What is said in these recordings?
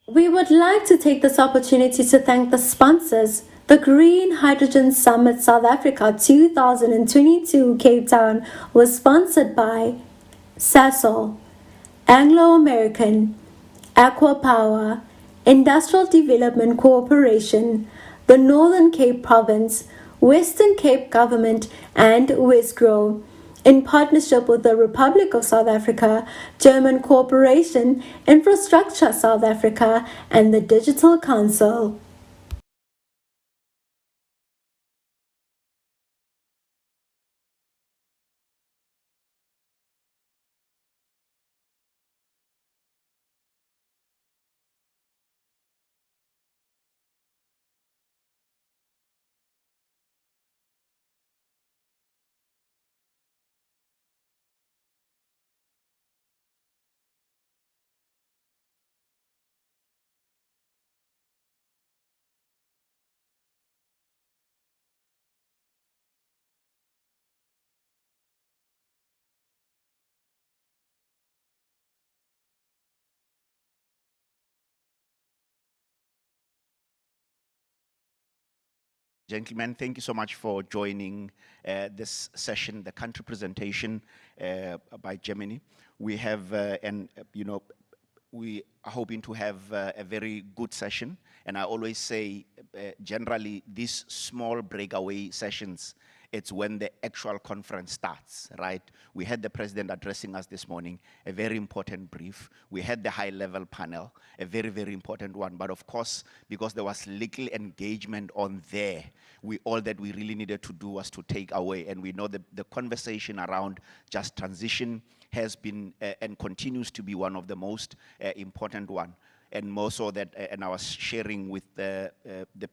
We would like to take this opportunity to thank the sponsors. The Green Hydrogen Summit South Africa 2022 Cape Town was sponsored by Sasol, Anglo American, Aqua Power, Industrial Development Corporation, the Northern Cape Province, Western Cape Government, and Westgrow, in partnership with the Republic of South Africa, German Corporation, Infrastructure South Africa, and the Digital Council. Gentlemen, thank you so much for joining this session, the country presentation by Germany. We have, we are hoping to have a very good session. And I always say, generally, these small breakaway sessions, it's when the actual conference starts, right? We had the president addressing us this morning, a very important brief. We had the high-level panel, a very, very important one. But of course, because there was little engagement on there, all that we really needed to do was to take away. And we know that the conversation around just transition has been and continues to be one of the most important one. And more so that, and I was sharing with the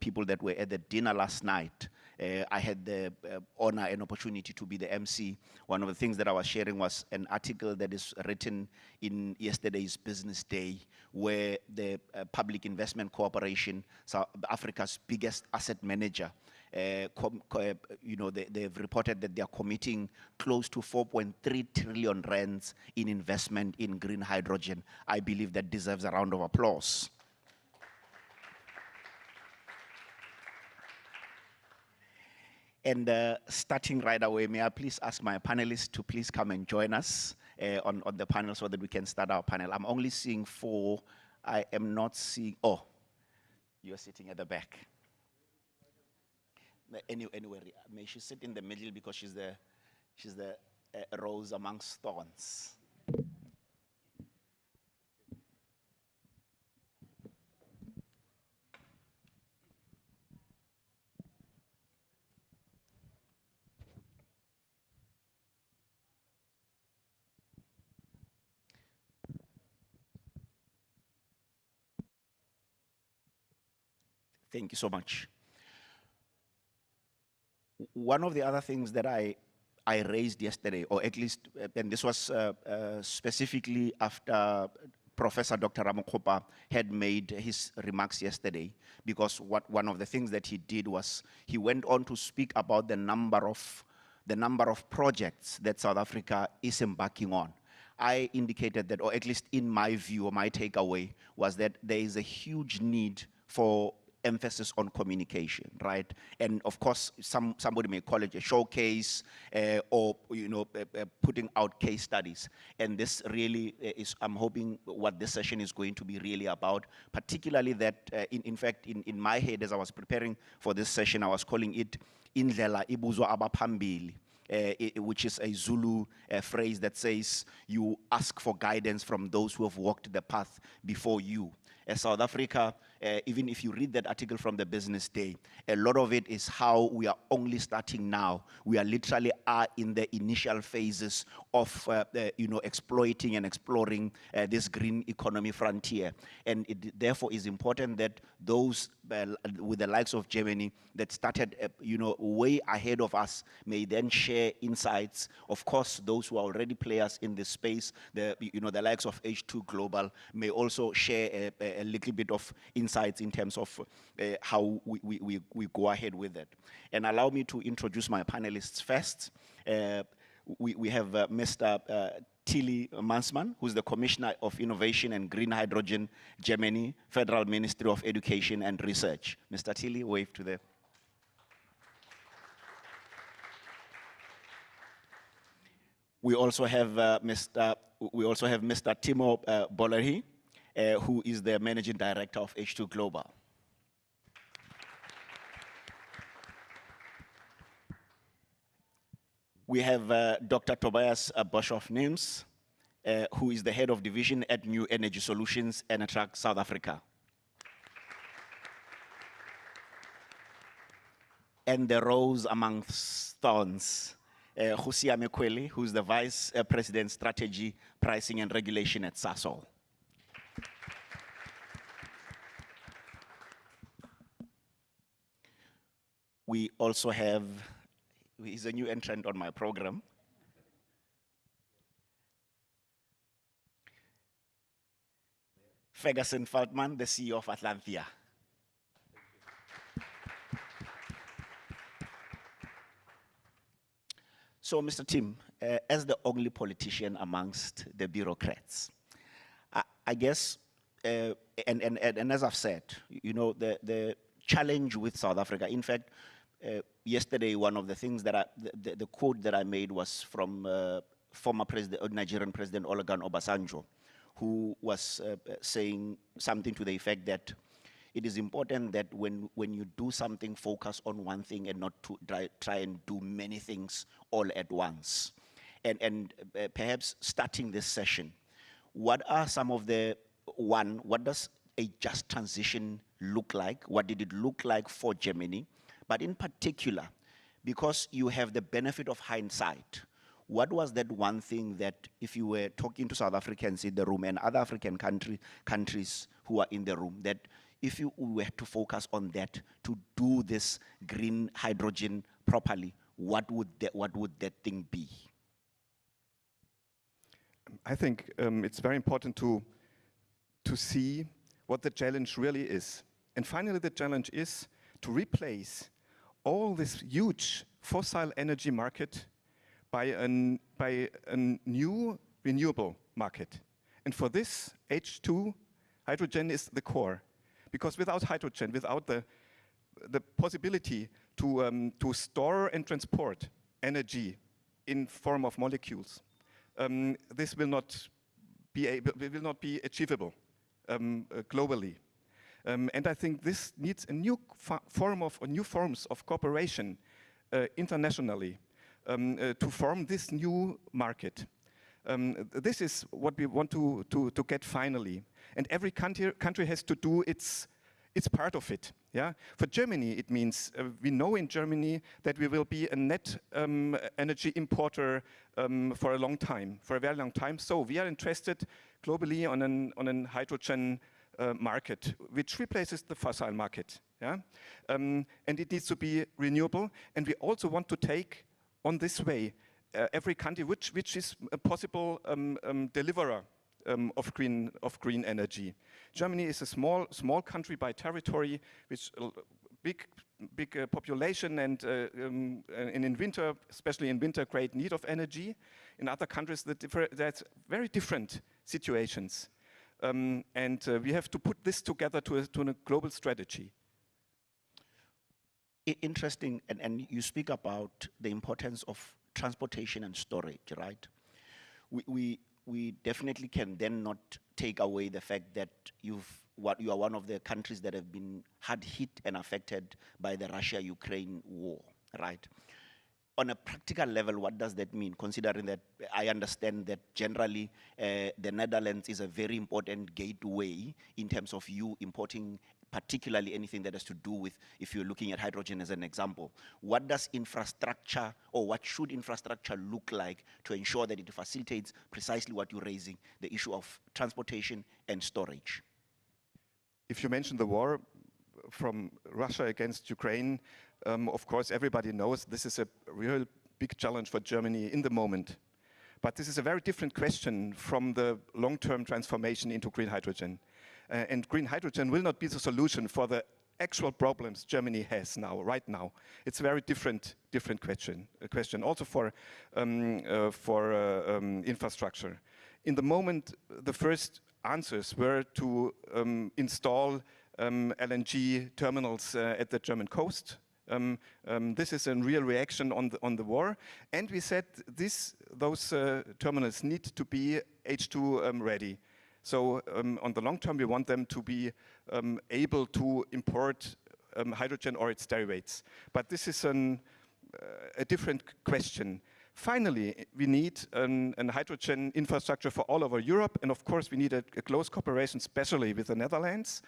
people that were at the dinner last night. I had the honor and opportunity to be the MC. One of the things that I was sharing was an article that is written in yesterday's Business Day, where the Public Investment Corporation, South Africa's biggest asset manager, they've reported that they are committing close to 4.3 trillion rands in investment in green hydrogen. I believe that deserves a round of applause. And starting right away, may I please ask my panelists to please come and join us on the panel so that we can start our panel. I'm only seeing 4. I am not seeing, oh, you're sitting at the back. Anyway, may she sit in the middle because she's the rose amongst thorns. Thank you so much. One of the other things that I raised yesterday, or at least, and this was specifically after Professor Dr. Ramokgopa had made his remarks yesterday, because one of the things that he did was he went on to speak about the number of projects that South Africa is embarking on. I indicated that, or at least in my view, or my takeaway, was that there is a huge need for emphasis on communication, right? And of course, somebody may call it a showcase or putting out case studies. And this really is, I'm hoping, what this session is going to be really about, particularly that, in fact, in my head, as I was preparing for this session, I was calling it Indlela ibuzwa abaphambili. Which is a Zulu phrase that says you ask for guidance from those who have walked the path before you. As South Africa, even if you read that article from the Business Day, a lot of it is how we are only starting now. We are literally in the initial phases of exploiting and exploring this green economy frontier. And it therefore is important that those with the likes of Germany that started way ahead of us may then share insights. Of course, those who are already players in this space, the likes of H2 Global, may also share a little bit of insights in terms of how we go ahead with it. And allow me to introduce my panelists first. We have Mr. Tilly Mansman, who's the Commissioner of Innovation and Green Hydrogen, Germany, Federal Ministry of Education and Research. Mr. Tilly, wave to the... We also have Mr. Timo Bollery, who is the Managing Director of H2 Global. We have Dr. Tobias Boshoff-Nims, who is the Head of Division at New Energy Solutions, Enatrag, South Africa. And the rose amongst thorns, Husia Mekwele, who's the Vice President, Strategy, Pricing and Regulation at SASOL. We also have, he's a new entrant on my program, Ferguson Feldman, the CEO of Atlantia. So, Mr. Tim, as the only politician amongst the bureaucrats, I guess, and as I've said, you know, the challenge with South Africa, in fact, yesterday, one of the things that the quote that I made was from former Nigerian President Olusegun Obasanjo, who was saying something to the effect that it is important that when you do something, focus on one thing and not to try and do many things all at once. And perhaps starting this session, what are some of the, what does a just transition look like? What did it look like for Germany? But in particular, because you have the benefit of hindsight, what was that one thing that if you were talking to South Africans in the room and other African countries who are in the room, that if you were to focus on that, to do this green hydrogen properly, what would that thing be? I think it's very important to see what the challenge really is. And finally, the challenge is to replace all this huge fossil energy market by a new renewable market. And for this, H2, hydrogen is the core. Because without hydrogen, without the possibility to store and transport energy in form of molecules, this will not be achievable globally. And I think this needs a new new forms of cooperation internationally to form this new market. This is what we want to get finally. And every country has to do its part of it. Yeah? For Germany, it means we know in Germany that we will be a net energy importer for a long time, for a very long time. So we are interested globally on an hydrogen market, which replaces the fossil market. Yeah? And it needs to be renewable. And we also want to take on this way every country which is a possible deliverer of green energy. Germany is a small country by territory, with big population and in winter, especially in winter, great need of energy. In other countries, that's very different situations, and we have to put this together to a global strategy. Interesting, and you speak about the importance of transportation and storage, right? We definitely can then not take away the fact that you are one of the countries that have been hard hit and affected by the Russia-Ukraine war, right? On a practical level, what does that mean? Considering that I understand that generally the Netherlands is a very important gateway in terms of you importing particularly anything that has to do with, if you're looking at hydrogen as an example. What does infrastructure, or what should infrastructure look like to ensure that it facilitates precisely what you're raising, the issue of transportation and storage? If you mention the war from Russia against Ukraine, of course everybody knows this is a real big challenge for Germany in the moment. But this is a very different question from the long-term transformation into green hydrogen. And green hydrogen will not be the solution for the actual problems Germany has now, right now. It's a very different question. Also for infrastructure. In the moment, the first answers were to install LNG terminals at the German coast. This is a real reaction on the war, and we said those terminals need to be H2 ready. So on the long term, we want them to be able to import hydrogen or its derivatives. But this is a different question. Finally, we need a hydrogen infrastructure for all over Europe, and of course we need a close cooperation, especially with the Netherlands,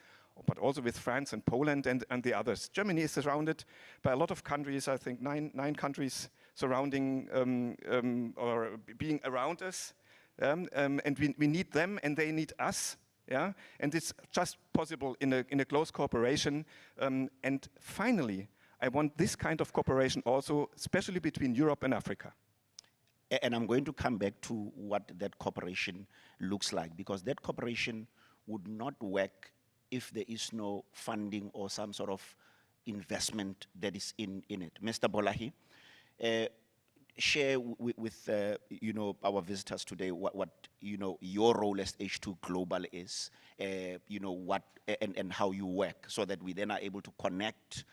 but also with France and Poland and the others. Germany is surrounded by a lot of countries, I think nine countries surrounding or being around us. And we need them and they need us. Yeah? And it's just possible in a close cooperation. And finally, I want this kind of cooperation also, especially between Europe and Africa. And I'm going to come back to what that cooperation looks like, because that cooperation would not work if there is no funding or some sort of investment that is in it. Mr. Bolahi, share with our visitors today what your role as H2 Global is, what and how you work, so that we then are able to connect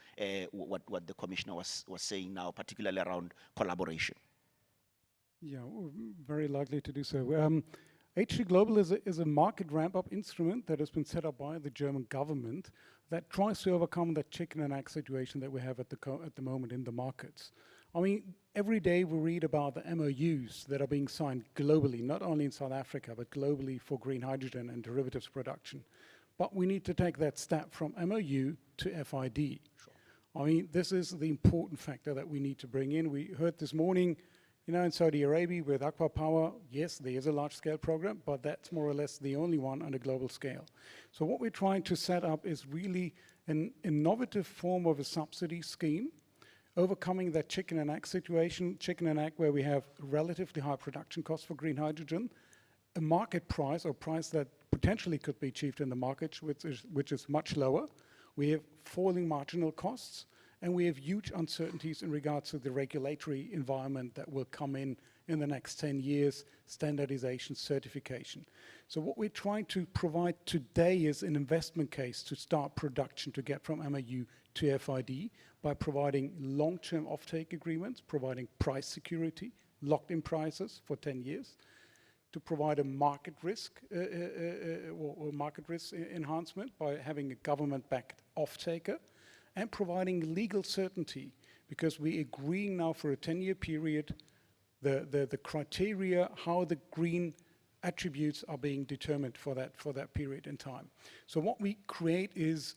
what the commissioner was saying now, particularly around collaboration. Yeah, we're very likely to do so. H2 Global is a market ramp-up instrument that has been set up by the German government that tries to overcome that chicken and egg situation that we have at the moment in the markets. I mean, every day we read about the MOUs that are being signed globally, not only in South Africa, but globally for green hydrogen and derivatives production. But we need to take that step from MOU to FID. Sure. I mean, this is the important factor that we need to bring in. We heard this morning, in Saudi Arabia with Aqua Power, yes, there is a large-scale program, but that's more or less the only one on a global scale. So what we're trying to set up is really an innovative form of a subsidy scheme, overcoming that chicken and egg situation, chicken and egg where we have relatively high production costs for green hydrogen, a market price or price that potentially could be achieved in the market, which is much lower. We have falling marginal costs, and we have huge uncertainties in regards to the regulatory environment that will come in the next 10 years, standardization, certification. So what we're trying to provide today is an investment case to start production, to get from MOU to FID by providing long-term offtake agreements, providing price security, locked-in prices for 10 years, to provide a market risk or market risk enhancement by having a government-backed offtaker, and providing legal certainty, because we're agreeing now for a 10-year period the criteria, how the green attributes are being determined for that period in time. So what we create is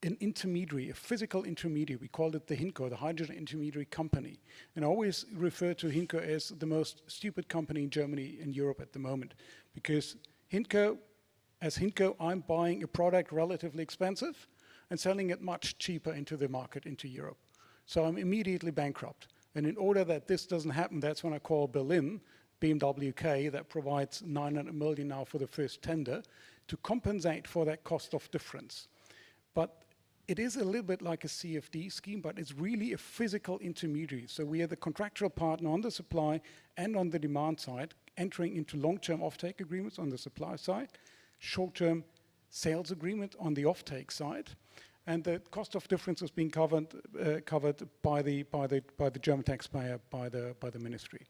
an intermediary, a physical intermediary. We call it the HINCO, the Hydrogen Intermediary Company. And I always refer to HINCO as the most stupid company in Germany and Europe at the moment, because as HINCO, I'm buying a product relatively expensive and selling it much cheaper into the market, into Europe. So I'm immediately bankrupt. And in order that this doesn't happen, that's when I call Berlin, BMWK, that provides 900 million now for the first tender, to compensate for that cost of difference. But it is a little bit like a CFD scheme, but it's really a physical intermediary. So we are the contractual partner on the supply and on the demand side, entering into long-term offtake agreements on the supply side, short-term sales agreement on the offtake side, and the cost of difference is being covered by the German taxpayer, by the ministry.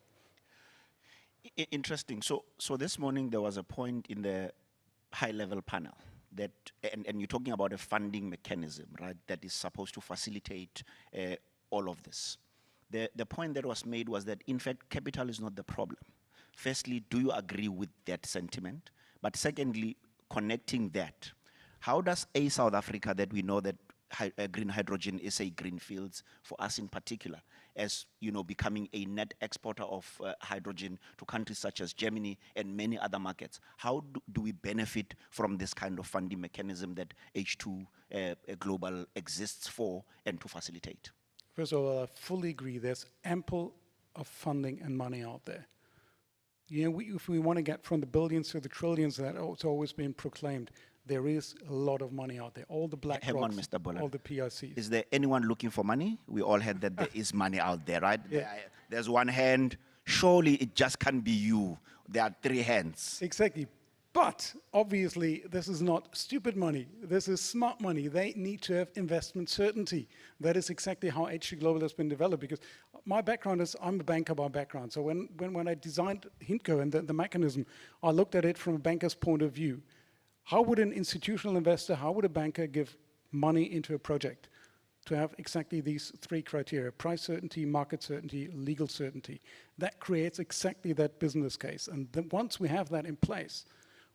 Interesting. So this morning there was a point in the high-level panel that, and you're talking about a funding mechanism, right, that is supposed to facilitate all of this. The point that was made was that, in fact, capital is not the problem. Firstly, do you agree with that sentiment? But secondly, connecting that, how does South Africa, that we know that green hydrogen is a green fields for us in particular, as becoming a net exporter of hydrogen to countries such as Germany and many other markets, how do we benefit from this kind of funding mechanism that H2 Global exists for and to facilitate? First of all, I fully agree. There's ample of funding and money out there. If we want to get from the billions to the trillions that it's always been proclaimed, there is a lot of money out there. All the black Hang on, rocks, Mr. Bolan. all the PICs. Is there anyone looking for money? We all heard that there is money out there, right? Yeah. There's one hand. Surely it just can't be you. There are three hands. Exactly. But obviously, this is not stupid money. This is smart money. They need to have investment certainty. That is exactly how HG Global has been developed. Because my background is, I'm a banker by background. So when I designed Hintco and the mechanism, I looked at it from a banker's point of view. How would an institutional investor, how would a banker give money into a project? To have exactly these three criteria: price certainty, market certainty, legal certainty. That creates exactly that business case. And then once we have that in place,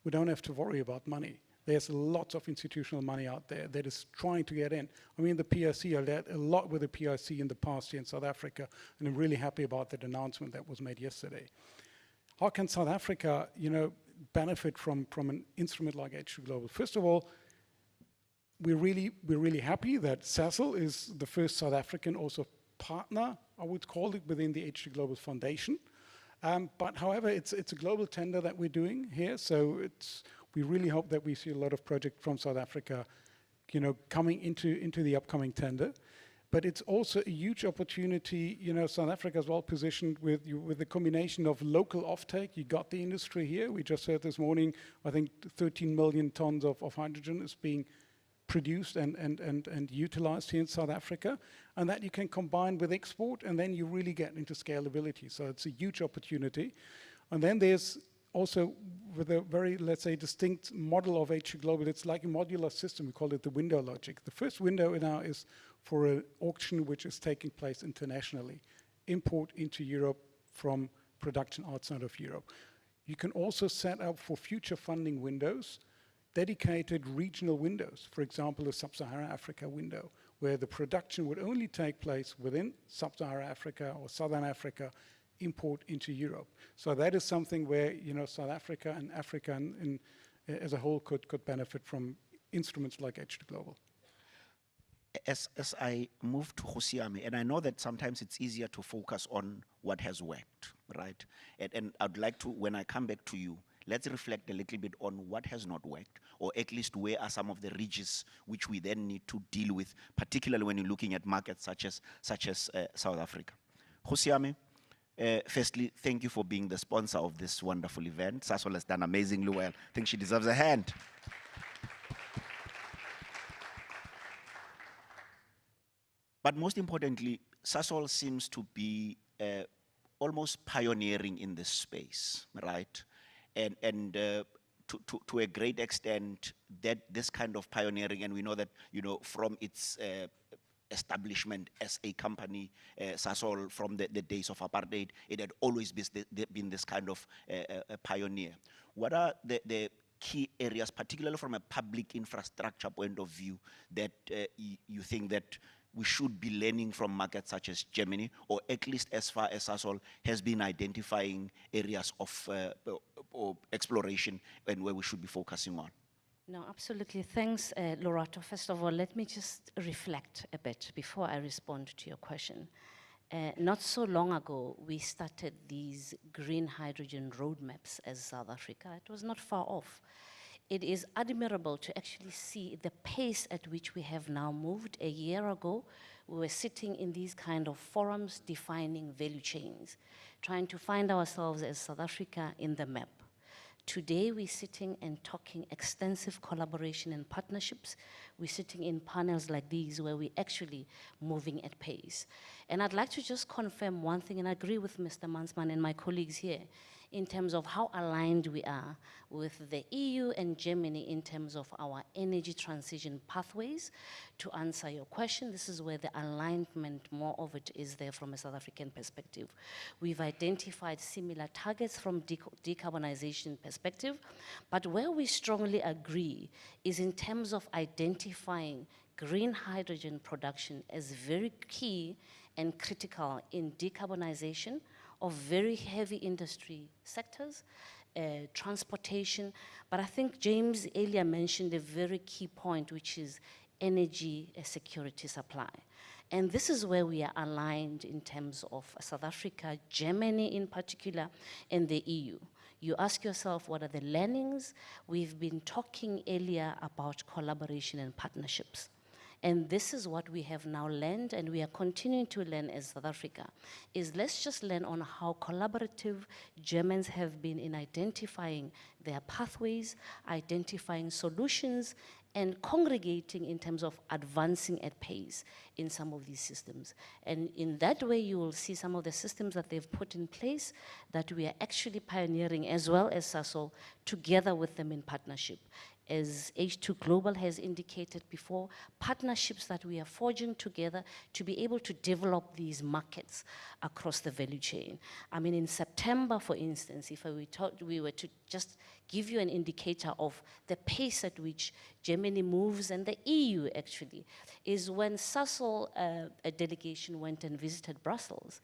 we don't have to worry about money. There's lots of institutional money out there that is trying to get in. I mean, the PIC, I led a lot with the PIC in the past year in South Africa, and I'm really happy about that announcement that was made yesterday. How can South Africa, benefit from an instrument like HG Global? First of all, we're really happy that SAGHS is the first South African also partner, I would call it, within the HG Global Foundation. But however, it's a global tender that we're doing here, so we really hope that we see a lot of projects from South Africa, coming into the upcoming tender. But it's also a huge opportunity. South Africa is well positioned with the combination of local offtake. You got the industry here. We just heard this morning, I think 13 million tons of hydrogen is being produced and utilized here in South Africa, and that you can combine with export, and then you really get into scalability. So it's a huge opportunity. And then there's also, with a very, let's say, distinct model of HG Global, it's like a modular system. We call it the window logic. The first window now is for an auction which is taking place internationally, import into Europe from production outside of Europe. You can also set up for future funding windows dedicated regional windows, for example, a Sub-Saharan Africa window, where the production would only take place within Sub-Saharan Africa or Southern Africa, import into Europe. So that is something where South Africa and Africa as a whole could benefit from instruments like HG Global. As I move to Hosiame, and I know that sometimes it's easier to focus on what has worked, right? And I'd like to, when I come back to you, let's reflect a little bit on what has not worked, or at least where are some of the ridges which we then need to deal with, particularly when you're looking at markets such as South Africa. Hosiame, firstly, thank you for being the sponsor of this wonderful event. Sasol has done amazingly well. I think she deserves a hand. But most importantly, Sasol seems to be almost pioneering in this space, right? And to a great extent, that this kind of pioneering, and we know that, from its establishment as a company, Sasol, from the days of apartheid, it had always been this kind of a pioneer. What are the key areas, particularly from a public infrastructure point of view, that you think that we should be learning from markets such as Germany, or at least as far as Sasol has been identifying areas of exploration and where we should be focusing on? No, absolutely. Thanks, Lorato. First of all, let me just reflect a bit before I respond to your question. Not so long ago, we started these green hydrogen roadmaps as South Africa. It was not far off. It is admirable to actually see the pace at which we have now moved. A year ago, we were sitting in these kind of forums defining value chains, trying to find ourselves as South Africa in the map. Today, we're sitting and talking extensive collaboration and partnerships. We're sitting in panels like these where we're actually moving at pace. And I'd like to just confirm one thing, and I agree with Mr. Mansman and my colleagues here, in terms of how aligned we are with the EU and Germany in terms of our energy transition pathways. To answer your question, this is where the alignment, more of it is there from a South African perspective. We've identified similar targets from decarbonization perspective, but where we strongly agree is in terms of identifying green hydrogen production as very key and critical in decarbonization of very heavy industry sectors, transportation. But I think James earlier mentioned a very key point, which is energy security supply. And this is where we are aligned in terms of South Africa, Germany in particular, and the EU. You ask yourself, what are the learnings? We've been talking earlier about collaboration and partnerships. And this is what we have now learned, and we are continuing to learn as South Africa, is let's just learn on how collaborative Germans have been in identifying their pathways, identifying solutions, and congregating in terms of advancing at pace in some of these systems. And in that way, you will see some of the systems that they've put in place that we are actually pioneering, as well as SASOL, together with them in partnership. As H2 Global has indicated before, partnerships that we are forging together to be able to develop these markets across the value chain. I mean, in September, for instance, if we were to just give you an indicator of the pace at which Germany moves, and the EU actually, is when SASOL, a delegation, went and visited Brussels.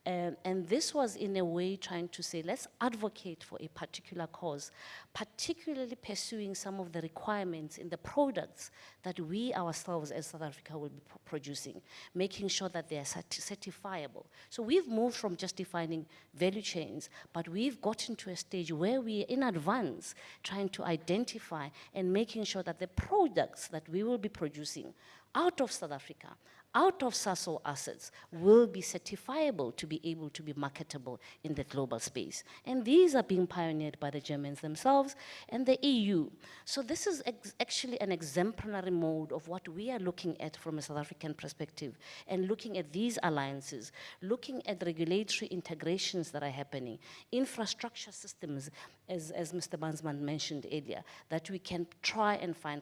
And this was in a way trying to say, let's advocate for a particular cause, particularly pursuing some of the requirements in the products that we ourselves as South Africa will be producing, making sure that they are certifiable. So we've moved from just defining value chains, but we've gotten to a stage where we are in advance trying to identify and making sure that the products that we will be producing out of South Africa, out of SASOL assets, will be certifiable to be able to be marketable in the global space. And these are being pioneered by the Germans themselves and the EU. So this is actually an exemplary mode of what we are looking at from a South African perspective, and looking at these alliances, looking at regulatory integrations that are happening, infrastructure systems, as Mr. Bansman mentioned earlier, that we can try and find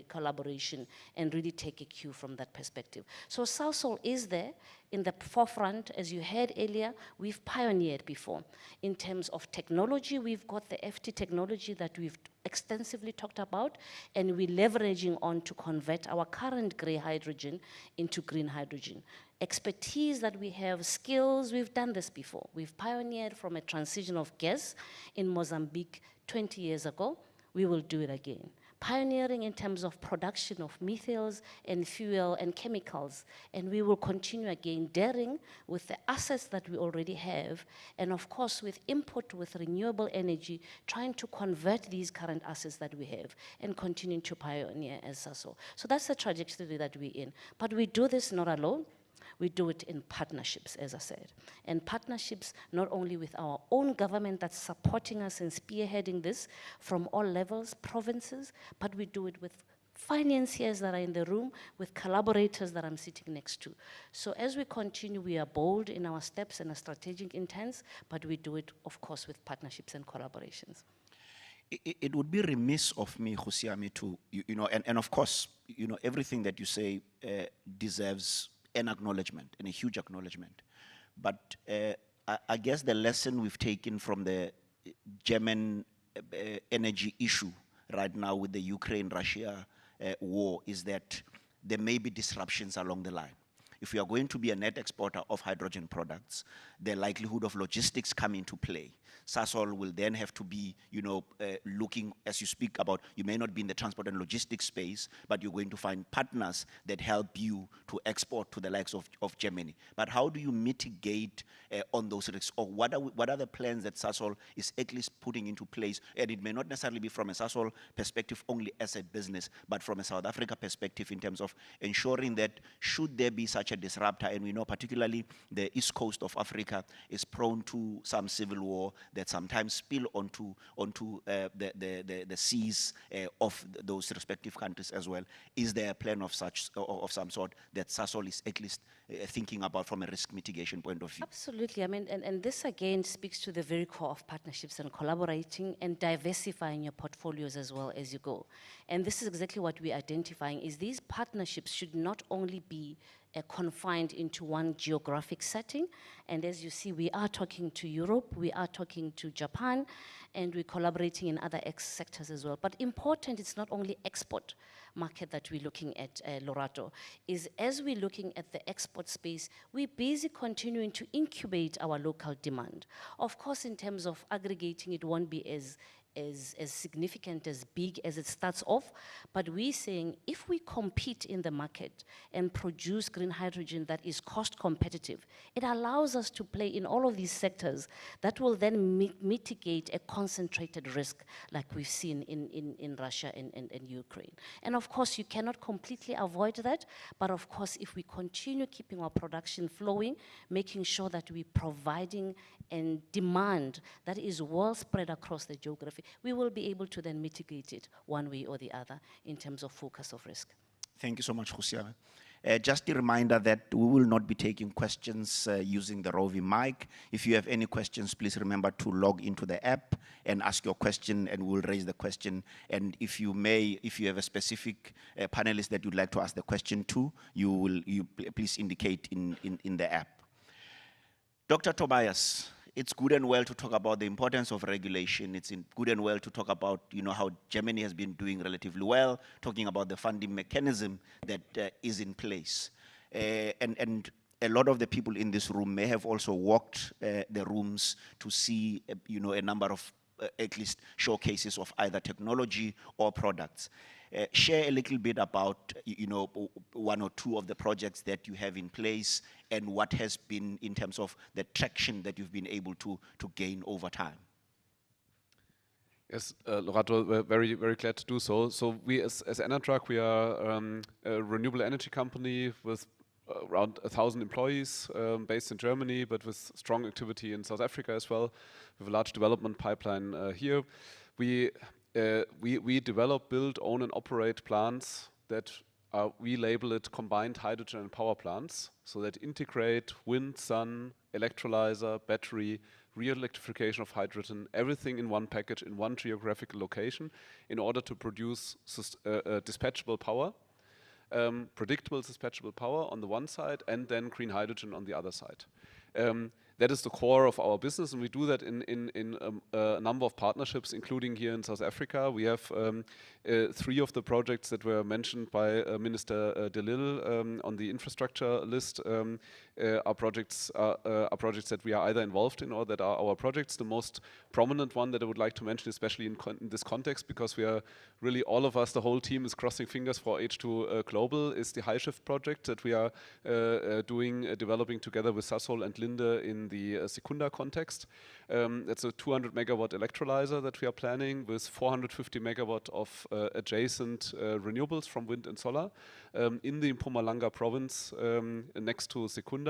collaboration and really take a cue from that perspective. So SASOL is there in the forefront. As you heard earlier, we've pioneered before. In terms of technology, we've got the FT technology that we've extensively talked about, and we're leveraging on to convert our current gray hydrogen into green hydrogen. Expertise that we have, skills, we've done this before. We've pioneered from a transition of gas in Mozambique 20 years ago. We will do it again. Pioneering in terms of production of methyls and fuel and chemicals, and we will continue again daring with the assets that we already have, and of course with input with renewable energy, trying to convert these current assets that we have and continuing to pioneer as SASOL. So that's the trajectory that we're in. But we do this not alone. We do it in partnerships, as I said. And partnerships not only with our own government that's supporting us and spearheading this from all levels, provinces, but we do it with financiers that are in the room, with collaborators that I'm sitting next to. So as we continue, we are bold in our steps and our strategic intents, but we do it, of course, with partnerships and collaborations. It would be remiss of me, Khusiami, to, and of course, everything that you say deserves an acknowledgement, and a huge acknowledgement. But I guess the lesson we've taken from the German energy issue right now with the Ukraine-Russia war is that there may be disruptions along the line. If we are going to be a net exporter of hydrogen products, the likelihood of logistics come into play. SASOL will then have to be, looking, as you speak about, you may not be in the transport and logistics space, but you're going to find partners that help you to export to the likes of Germany. But how do you mitigate on those risks? Or what are the plans that SASOL is at least putting into place? And it may not necessarily be from a SASOL perspective only as a business, but from a South Africa perspective in terms of ensuring that should there be such a disruptor, and we know particularly the east coast of Africa is prone to some civil war that sometimes spill onto the seas of those respective countries as well. Is there a plan of some sort that SASOL is at least thinking about from a risk mitigation point of view? Absolutely. I mean, and this again speaks to the very core of partnerships and collaborating and diversifying your portfolios as well as you go. And this is exactly what we're identifying, is these partnerships should not only be confined into one geographic setting. And as you see, we are talking to Europe, we are talking to Japan, and we're collaborating in other sectors as well. But important, it's not only export market that we're looking at, Lorato, is as we're looking at the export space, we're busy continuing to incubate our local demand. Of course, in terms of aggregating, it won't be as as significant, as big as it starts off, but we're saying if we compete in the market and produce green hydrogen that is cost competitive, it allows us to play in all of these sectors that will then mitigate a concentrated risk like we've seen in Russia and Ukraine. And of course, you cannot completely avoid that, but of course, if we continue keeping our production flowing, making sure that we're providing and demand that is well spread across the geography, we will be able to then mitigate it one way or the other in terms of focus of risk. Thank you so much, Kgosiaga. Just a reminder that we will not be taking questions using the roving mic. If you have any questions, please remember to log into the app and ask your question, and we'll raise the question. And if you have a specific panelist that you'd like to ask the question to, please indicate in the app. Dr. Tobias, it's good and well to talk about the importance of regulation. It's good and well to talk about, how Germany has been doing relatively well, talking about the funding mechanism that is in place. And a lot of the people in this room may have also walked the rooms to see, a number of at least showcases of either technology or products. Share a little bit about, one or two of the projects that you have in place and what has been in terms of the traction that you've been able to gain over time. Yes, Lorato, we're very, very glad to do so. So we, as Enatruck, we are a renewable energy company with around 1,000 employees based in Germany, but with strong activity in South Africa as well. We have a large development pipeline here. We develop, build, own, and operate plants that we label it combined hydrogen and power plants, so that integrate wind, sun, electrolyzer, battery, real electrification of hydrogen, everything in one package, in one geographical location, in order to produce dispatchable power, predictable dispatchable power on the one side, and then green hydrogen on the other side. That is the core of our business, and we do that in a number of partnerships, including here in South Africa. We have 3 of the projects that were mentioned by Minister De Lille on the infrastructure list. Are projects that we are either involved in or that are our projects. The most prominent one that I would like to mention, especially in this context, because we are really, all of us, the whole team is crossing fingers for H2 Global, is the HiShift project that we are developing together with Sasol and Linde in the Secunda context. That's a 200 megawatt electrolyzer that we are planning with 450 megawatt of adjacent renewables from wind and solar in the Mpumalanga province next to Secunda.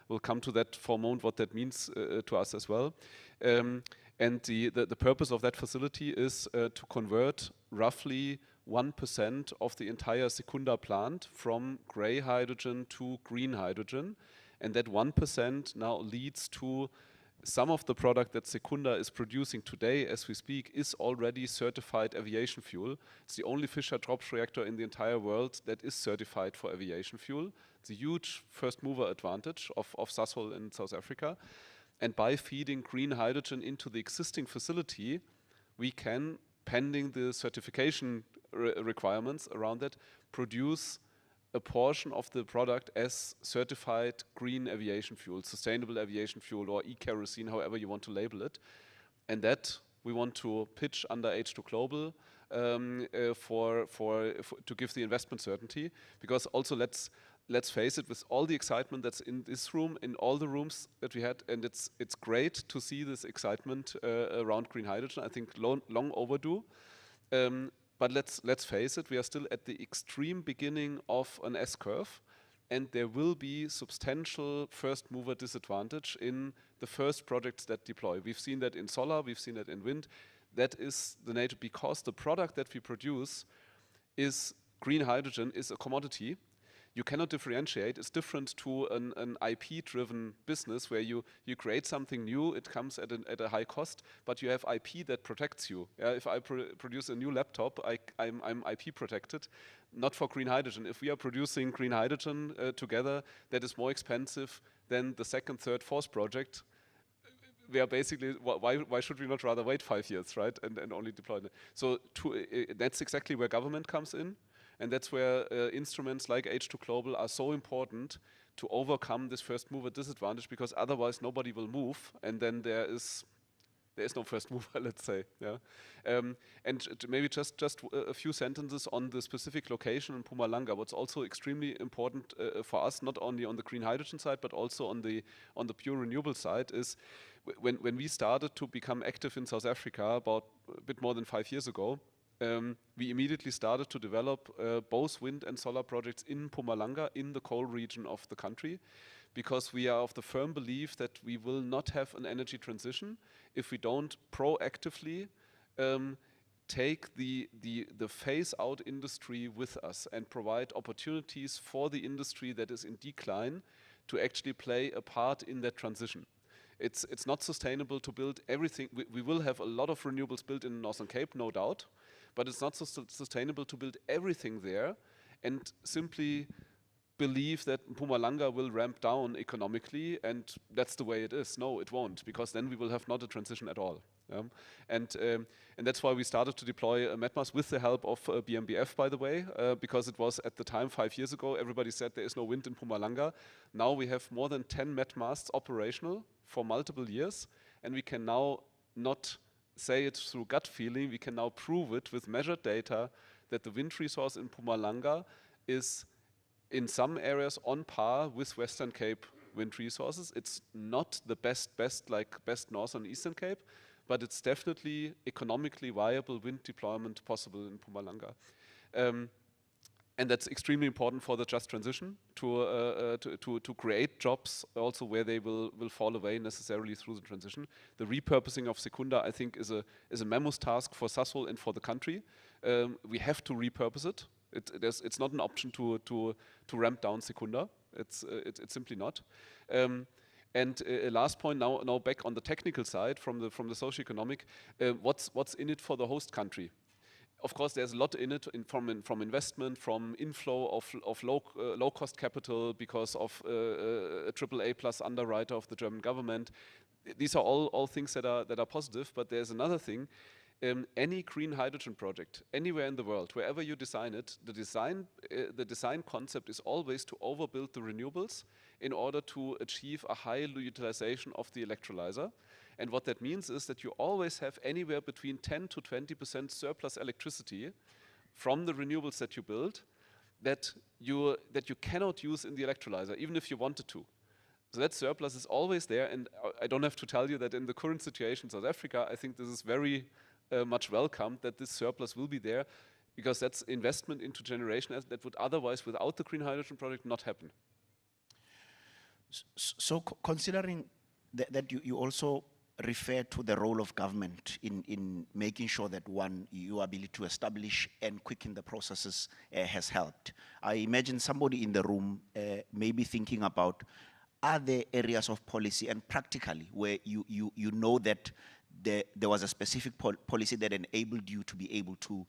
We'll come to that for a moment, what that means to us as well. And the purpose of that facility is to convert roughly 1% of the entire Secunda plant from gray hydrogen to green hydrogen. And that 1% now leads to some of the product that Secunda is producing today, as we speak, is already certified aviation fuel. It's the only Fischer-Tropsch reactor in the entire world that is certified for aviation fuel. It's a huge first mover advantage of Sasol in South Africa. And by feeding green hydrogen into the existing facility, we can, pending the certification requirements around that, produce a portion of the product as certified green aviation fuel, sustainable aviation fuel, or e-kerosene, however you want to label it. And that we want to pitch under H2 Global to give the investment certainty. Because also let's face it, with all the excitement that's in this room, in all the rooms that we had, and it's great to see this excitement around green hydrogen. I think long overdue. But let's face it, we are still at the extreme beginning of an S-curve, and there will be substantial first mover disadvantage in the first projects that deploy. We've seen that in solar, we've seen that in wind. That is the nature, because the product that we produce is green hydrogen, is a commodity. You cannot differentiate. It's different to an IP-driven business where you create something new, it comes at a high cost, but you have IP that protects you. If I produce a new laptop, I'm IP protected, not for green hydrogen. If we are producing green hydrogen together, that is more expensive than the second, third, fourth project. We are basically, why should we not rather wait 5 years, right, and only deploy it? So that's exactly where government comes in. And that's where instruments like H2 Global are so important to overcome this first mover disadvantage, because otherwise nobody will move, and then there is there is no first mover, let's say. Yeah, and maybe just a few sentences on the specific location in Mpumalanga. What's also extremely important for us, not only on the green hydrogen side, but also on the pure renewable side, is when we started to become active in South Africa about a bit more than 5 years ago. We immediately started to develop both wind and solar projects in Mpumalanga, in the coal region of the country, because we are of the firm belief that we will not have an energy transition if we don't proactively take the phase-out industry with us and provide opportunities for the industry that is in decline to actually play a part in that transition. It's not sustainable to build everything. We will have a lot of renewables built in the Northern Cape, no doubt, but it's not sustainable to build everything there and simply believe that Mpumalanga will ramp down economically and that's the way it is. No, it won't, because then we will have not a transition at all. And that's why we started to deploy MetMasts with the help of BMBF, by the way, because it was at the time 5 years ago, everybody said there is no wind in Mpumalanga. Now we have more than 10 MetMasts operational for multiple years, and we can now not say it through gut feeling, we can now prove it with measured data that the wind resource in Mpumalanga is in some areas on par with Western Cape wind resources. It's not the best like best Northern and Eastern Cape, but it's definitely economically viable wind deployment possible in Mpumalanga. And that's extremely important for the just transition to create jobs also where they will fall away necessarily through the transition. The repurposing of Secunda, I think, is a mammoth task for Sasol and for the country. We have to repurpose it. It's not an option to ramp down Secunda. It's simply not. And last point, now back on the technical side, from the socioeconomic, what's in it for the host country? Of course, there's a lot in it from investment, from inflow of low cost capital because of a AAA plus underwriter of the German government. These are all things that are positive. But there's another thing. Any green hydrogen project anywhere in the world, wherever you design it, the design concept is always to overbuild the renewables in order to achieve a high utilization of the electrolyzer. And what that means is that you always have anywhere between 10 to 20% surplus electricity from the renewables that you build that you cannot use in the electrolyzer, even if you wanted to. So that surplus is always there, and I don't have to tell you that in the current situation in South Africa, I think this is very much welcomed that this surplus will be there, because that's investment into generation that would otherwise, without the green hydrogen project, not happen. So considering that you also refer to the role of government in making sure that your ability to establish and quicken the processes has helped. I imagine somebody in the room may be thinking about, are there areas of policy and practically where you know that there was a specific policy that enabled you to be able to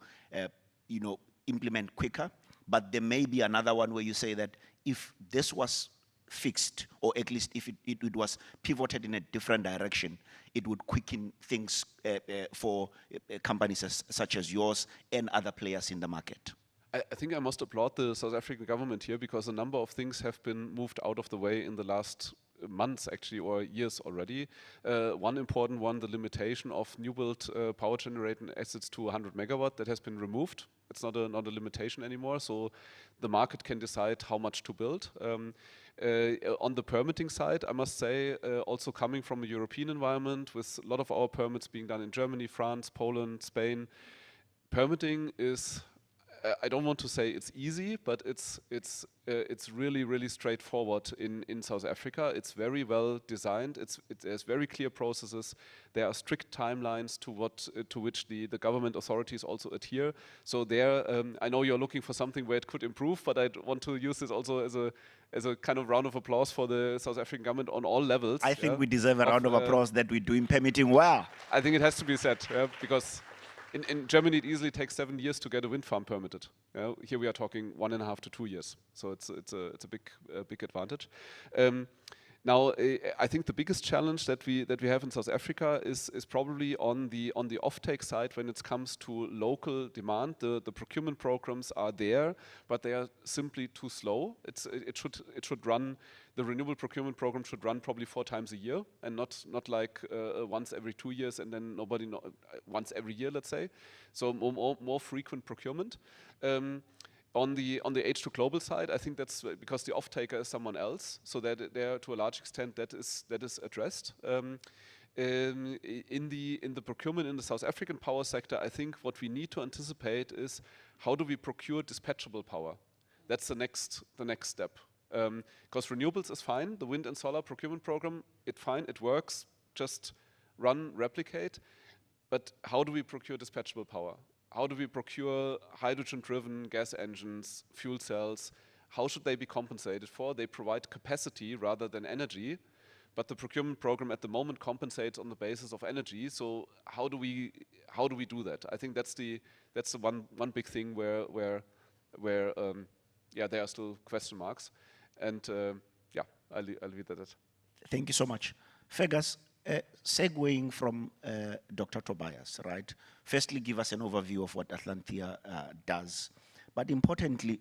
implement quicker, but there may be another one where you say that if this was fixed, or at least if it was pivoted in a different direction, it would quicken things for companies such as yours and other players in the market? I think I must applaud the South African government here, because a number of things have been moved out of the way in the last months, actually, or years already. One important one, the limitation of new build power generating assets to 100 megawatt, that has been removed. It's not a limitation anymore, so the market can decide how much to build. On the permitting side, I must say, also coming from a European environment, with a lot of our permits being done in Germany, France, Poland, Spain, permitting is, I don't want to say it's easy, but it's really, really straightforward in South Africa. It's very well designed. There's very clear processes. There are strict timelines to which the government authorities also adhere. So there, I know you're looking for something where it could improve, but I want to use this also as a kind of round of applause for the South African government on all levels. I think we deserve a round of applause that we're doing permitting well. I think it has to be said, because in Germany, it easily takes 7 years to get a wind farm permitted. Here we are talking 1.5 to 2 years, so it's a big advantage. Now, I think the biggest challenge that we have in South Africa is probably on the offtake side when it comes to local demand. The procurement programs are there, but they are simply too slow. It should run. The renewable procurement program should run probably 4 times a year, and not like once every 2 years, and then once every year, let's say. So more frequent procurement. On the H2 Global side, I think that's because the off-taker is someone else, so that there, to a large extent, that is addressed. In the procurement in the South African power sector, I think what we need to anticipate is how do we procure dispatchable power? That's the next step. Because renewables is fine, the wind and solar procurement program, it works, just run, replicate. But how do we procure dispatchable power? How do we procure hydrogen-driven gas engines, fuel cells? How should they be compensated for? They provide capacity rather than energy, but the procurement program at the moment compensates on the basis of energy. So how do we do that? I think that's the one big thing where there are still question marks, and I'll leave that at that. Thank you so much. Fergus, segueing from Dr. Tobias, right? Firstly, give us an overview of what Atlantia does. But importantly,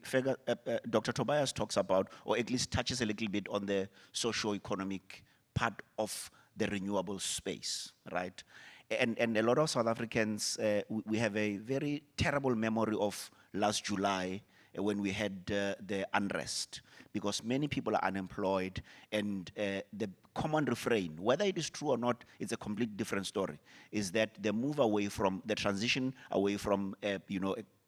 Dr. Tobias talks about, or at least touches a little bit on the socio-economic part of the renewable space, right? And a lot of South Africans, we have a very terrible memory of last July when we had the unrest, because many people are unemployed, and the common refrain, whether it is true or not, it's a completely different story, is that the move away from, the transition away from,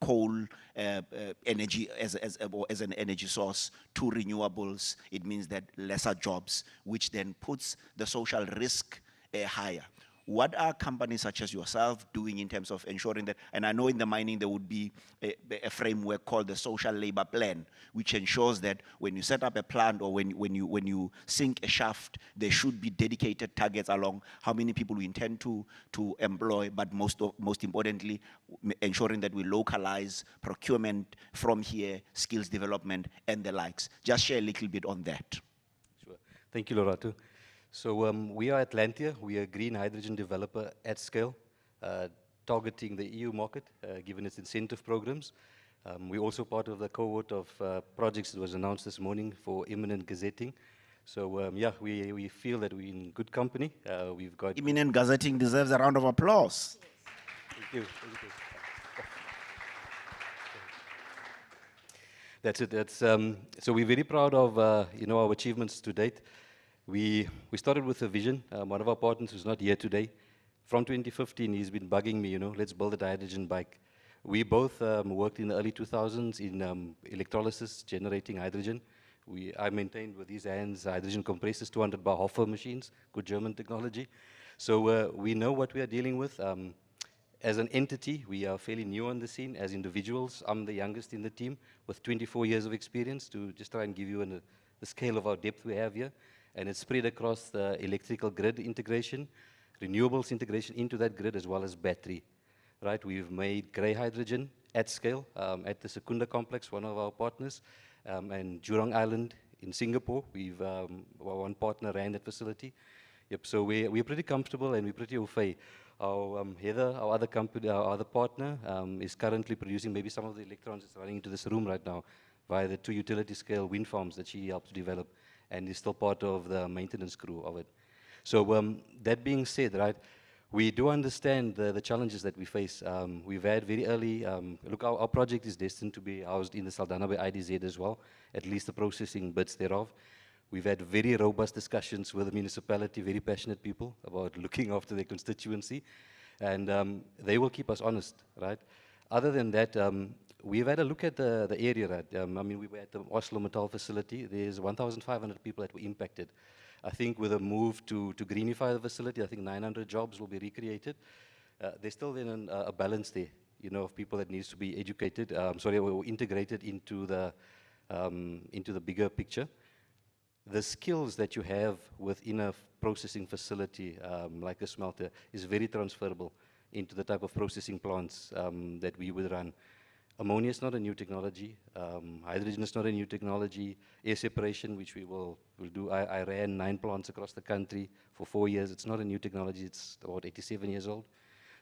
coal energy as an energy source to renewables, it means that lesser jobs, which then puts the social risk higher. What are companies such as yourself doing in terms of ensuring that, and I know in the mining there would be a framework called the social labor plan, which ensures that when you set up a plant or when you sink a shaft, there should be dedicated targets along how many people we intend to employ, but most importantly, ensuring that we localize procurement from here, skills development, and the likes. Just share a little bit on that. Sure. Thank you, Lorato. So we are Atlantia. We are a green hydrogen developer at scale, targeting the EU market, given its incentive programs. We're also part of the cohort of projects that was announced this morning for imminent gazetting. So we feel that we're in good company. We've got imminent gazetting deserves a round of applause. Thank you. Thank you. That's it. So we're very proud of our achievements to date. We started with a vision. One of our partners who's not here today, from 2015, he's been bugging me, let's build a hydrogen bike. We both worked in the early 2000s in electrolysis, generating hydrogen. I maintained with these hands hydrogen compressors, 200 bar Hoffer machines, good German technology. So we know what we are dealing with. As an entity, we are fairly new on the scene. As individuals, I'm the youngest in the team with 24 years of experience, to just try and give you the scale of our depth we have here. And it's spread across the electrical grid integration, renewables integration into that grid, as well as battery. Right? We've made grey hydrogen at scale at the Secunda complex, one of our partners, and Jurong Island in Singapore. We've one partner ran that facility. Yep. So we're pretty comfortable and we're pretty au fait. Our Heather, our other company, our other partner, is currently producing maybe some of the electrons that's running into this room right now via the 2 utility scale wind farms that she helped develop, and is still part of the maintenance crew of it. So that being said, right, we do understand the challenges that we face. We've had very early, look, our project is destined to be housed in the Saldanha by IDZ as well, at least the processing bits thereof. We've had very robust discussions with the municipality, very passionate people about looking after their constituency, and they will keep us honest, right? Other than that, we've had a look at the area, right? I mean, we were at the Oslo Metal facility. There's 1,500 people that were impacted. I think with a move to greenify the facility, I think 900 jobs will be recreated. There's still then a balance there, of people that needs to be educated, or integrated into the bigger picture. The skills that you have within a processing facility, like a smelter, is very transferable into the type of processing plants that we would run. Ammonia is not a new technology. Hydrogen is not a new technology. Air separation, which we'll do. I ran 9 plants across the country for 4 years. It's not a new technology. It's about 87 years old.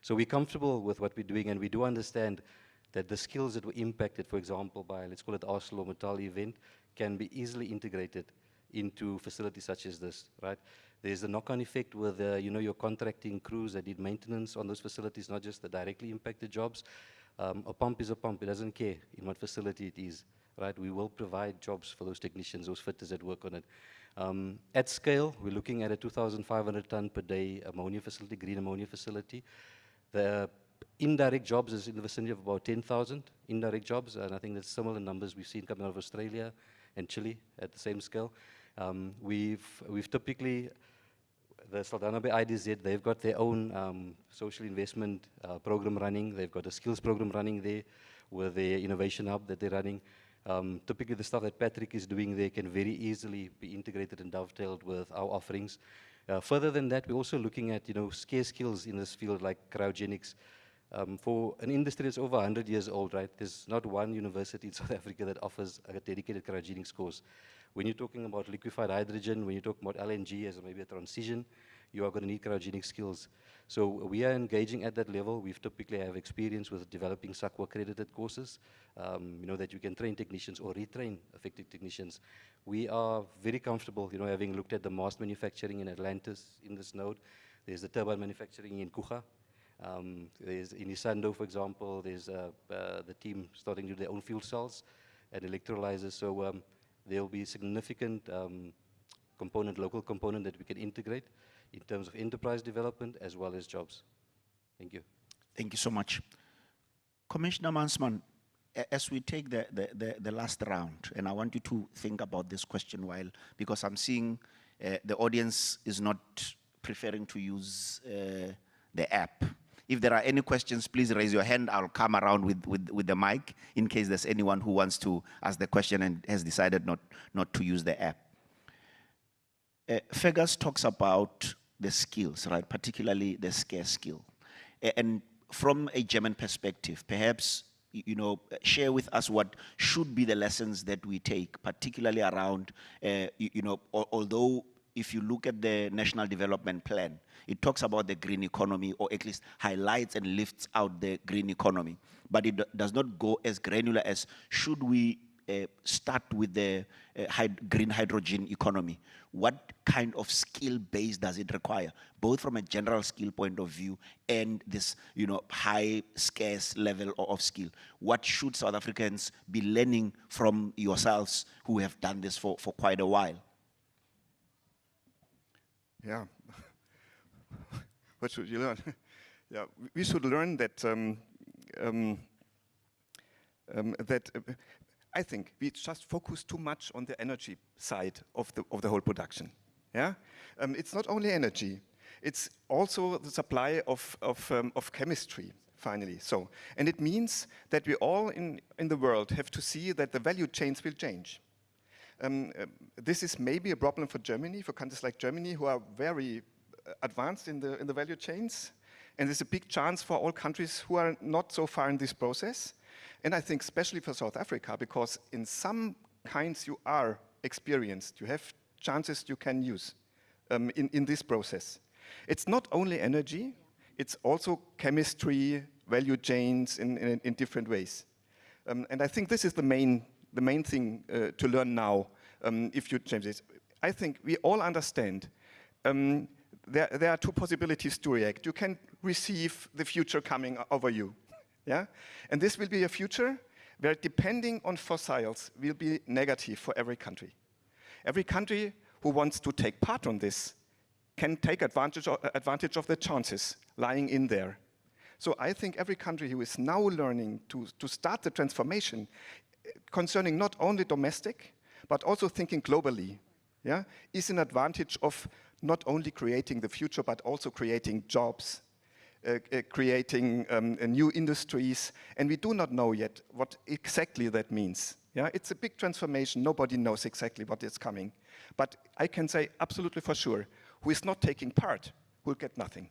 So we're comfortable with what we're doing, and we do understand that the skills that were impacted, for example, by, let's call it ArcelorMittal event, can be easily integrated into facilities such as this, right? There's a knock-on effect with, your contracting crews that did maintenance on those facilities, not just the directly impacted jobs. A pump is a pump. It doesn't care in what facility it is, right? We will provide jobs for those technicians, those fitters that work on it. At scale, we're looking at a 2,500 ton per day ammonia facility, green ammonia facility. The indirect jobs is in the vicinity of about 10,000 indirect jobs, and I think that's similar numbers we've seen coming out of Australia and Chile at the same scale. We've typically, the Saldanha Bay IDZ, they've got their own social investment program running. They've got a skills program running there with their innovation hub that they're running. Typically the stuff that Patrick is doing there can very easily be integrated and dovetailed with our offerings. Further than that, we're also looking at scarce skills in this field like cryogenics. For an industry that's over 100 years old, right, there's not one university in South Africa that offers a dedicated cryogenics course. When you're talking about liquefied hydrogen, when you're talking about LNG as maybe a transition, you are going to need cryogenic skills. So we are engaging at that level. We've typically have experience with developing SACHS accredited courses, that you can train technicians or retrain affected technicians. We are very comfortable, having looked at the mast manufacturing in Atlantis in this node. There's the turbine manufacturing in Kucha. There's in Isando, for example, there's the team starting to do their own fuel cells and electrolyzers. So there will be significant local component that we can integrate in terms of enterprise development as well as jobs. Thank you. Thank you so much. Commissioner Mansman, as we take the last round, and I want you to think about this question because I'm seeing the audience is not preferring to use the app. If there are any questions, please raise your hand. I'll come around with the mic in case there's anyone who wants to ask the question and has decided not to use the app. SAGHS talks about the skills, right? Particularly the scarce skill. And from a German perspective, perhaps, share with us what should be the lessons that we take, particularly around, although if you look at the National Development Plan, it talks about the green economy, or at least highlights and lifts out the green economy. But it does not go as granular as should we start with the green hydrogen economy. What kind of skill base does it require, both from a general skill point of view and this, high scarce level of skill? What should South Africans be learning from yourselves who have done this for quite a while? Yeah. What should you learn? Yeah, we should learn that I think we just focus too much on the energy side of the whole production. Yeah, it's not only energy; it's also the supply of chemistry. Finally, and it means that we all in the world have to see that the value chains will change. This is maybe a problem for Germany, for countries like Germany, who are very advanced in the value chains. And there's a big chance for all countries who are not so far in this process. And I think especially for South Africa, because in some kinds you are experienced, you have chances you can use in this process. It's not only energy, it's also chemistry, value chains in different ways. And I think this is the main thing to learn now, if you change this. I think we all understand there are two possibilities to react. You can receive the future coming over you, yeah? And this will be a future where, depending on fossils, will be negative for every country. Every country who wants to take part on this can take advantage of the chances lying in there. So I think every country who is now learning to start the transformation concerning not only domestic, but also thinking globally, yeah, is an advantage of not only creating the future, but also creating jobs, creating new industries. And we do not know yet what exactly that means. Yeah, it's a big transformation. Nobody knows exactly what is coming. But I can say absolutely for sure, who is not taking part will get nothing.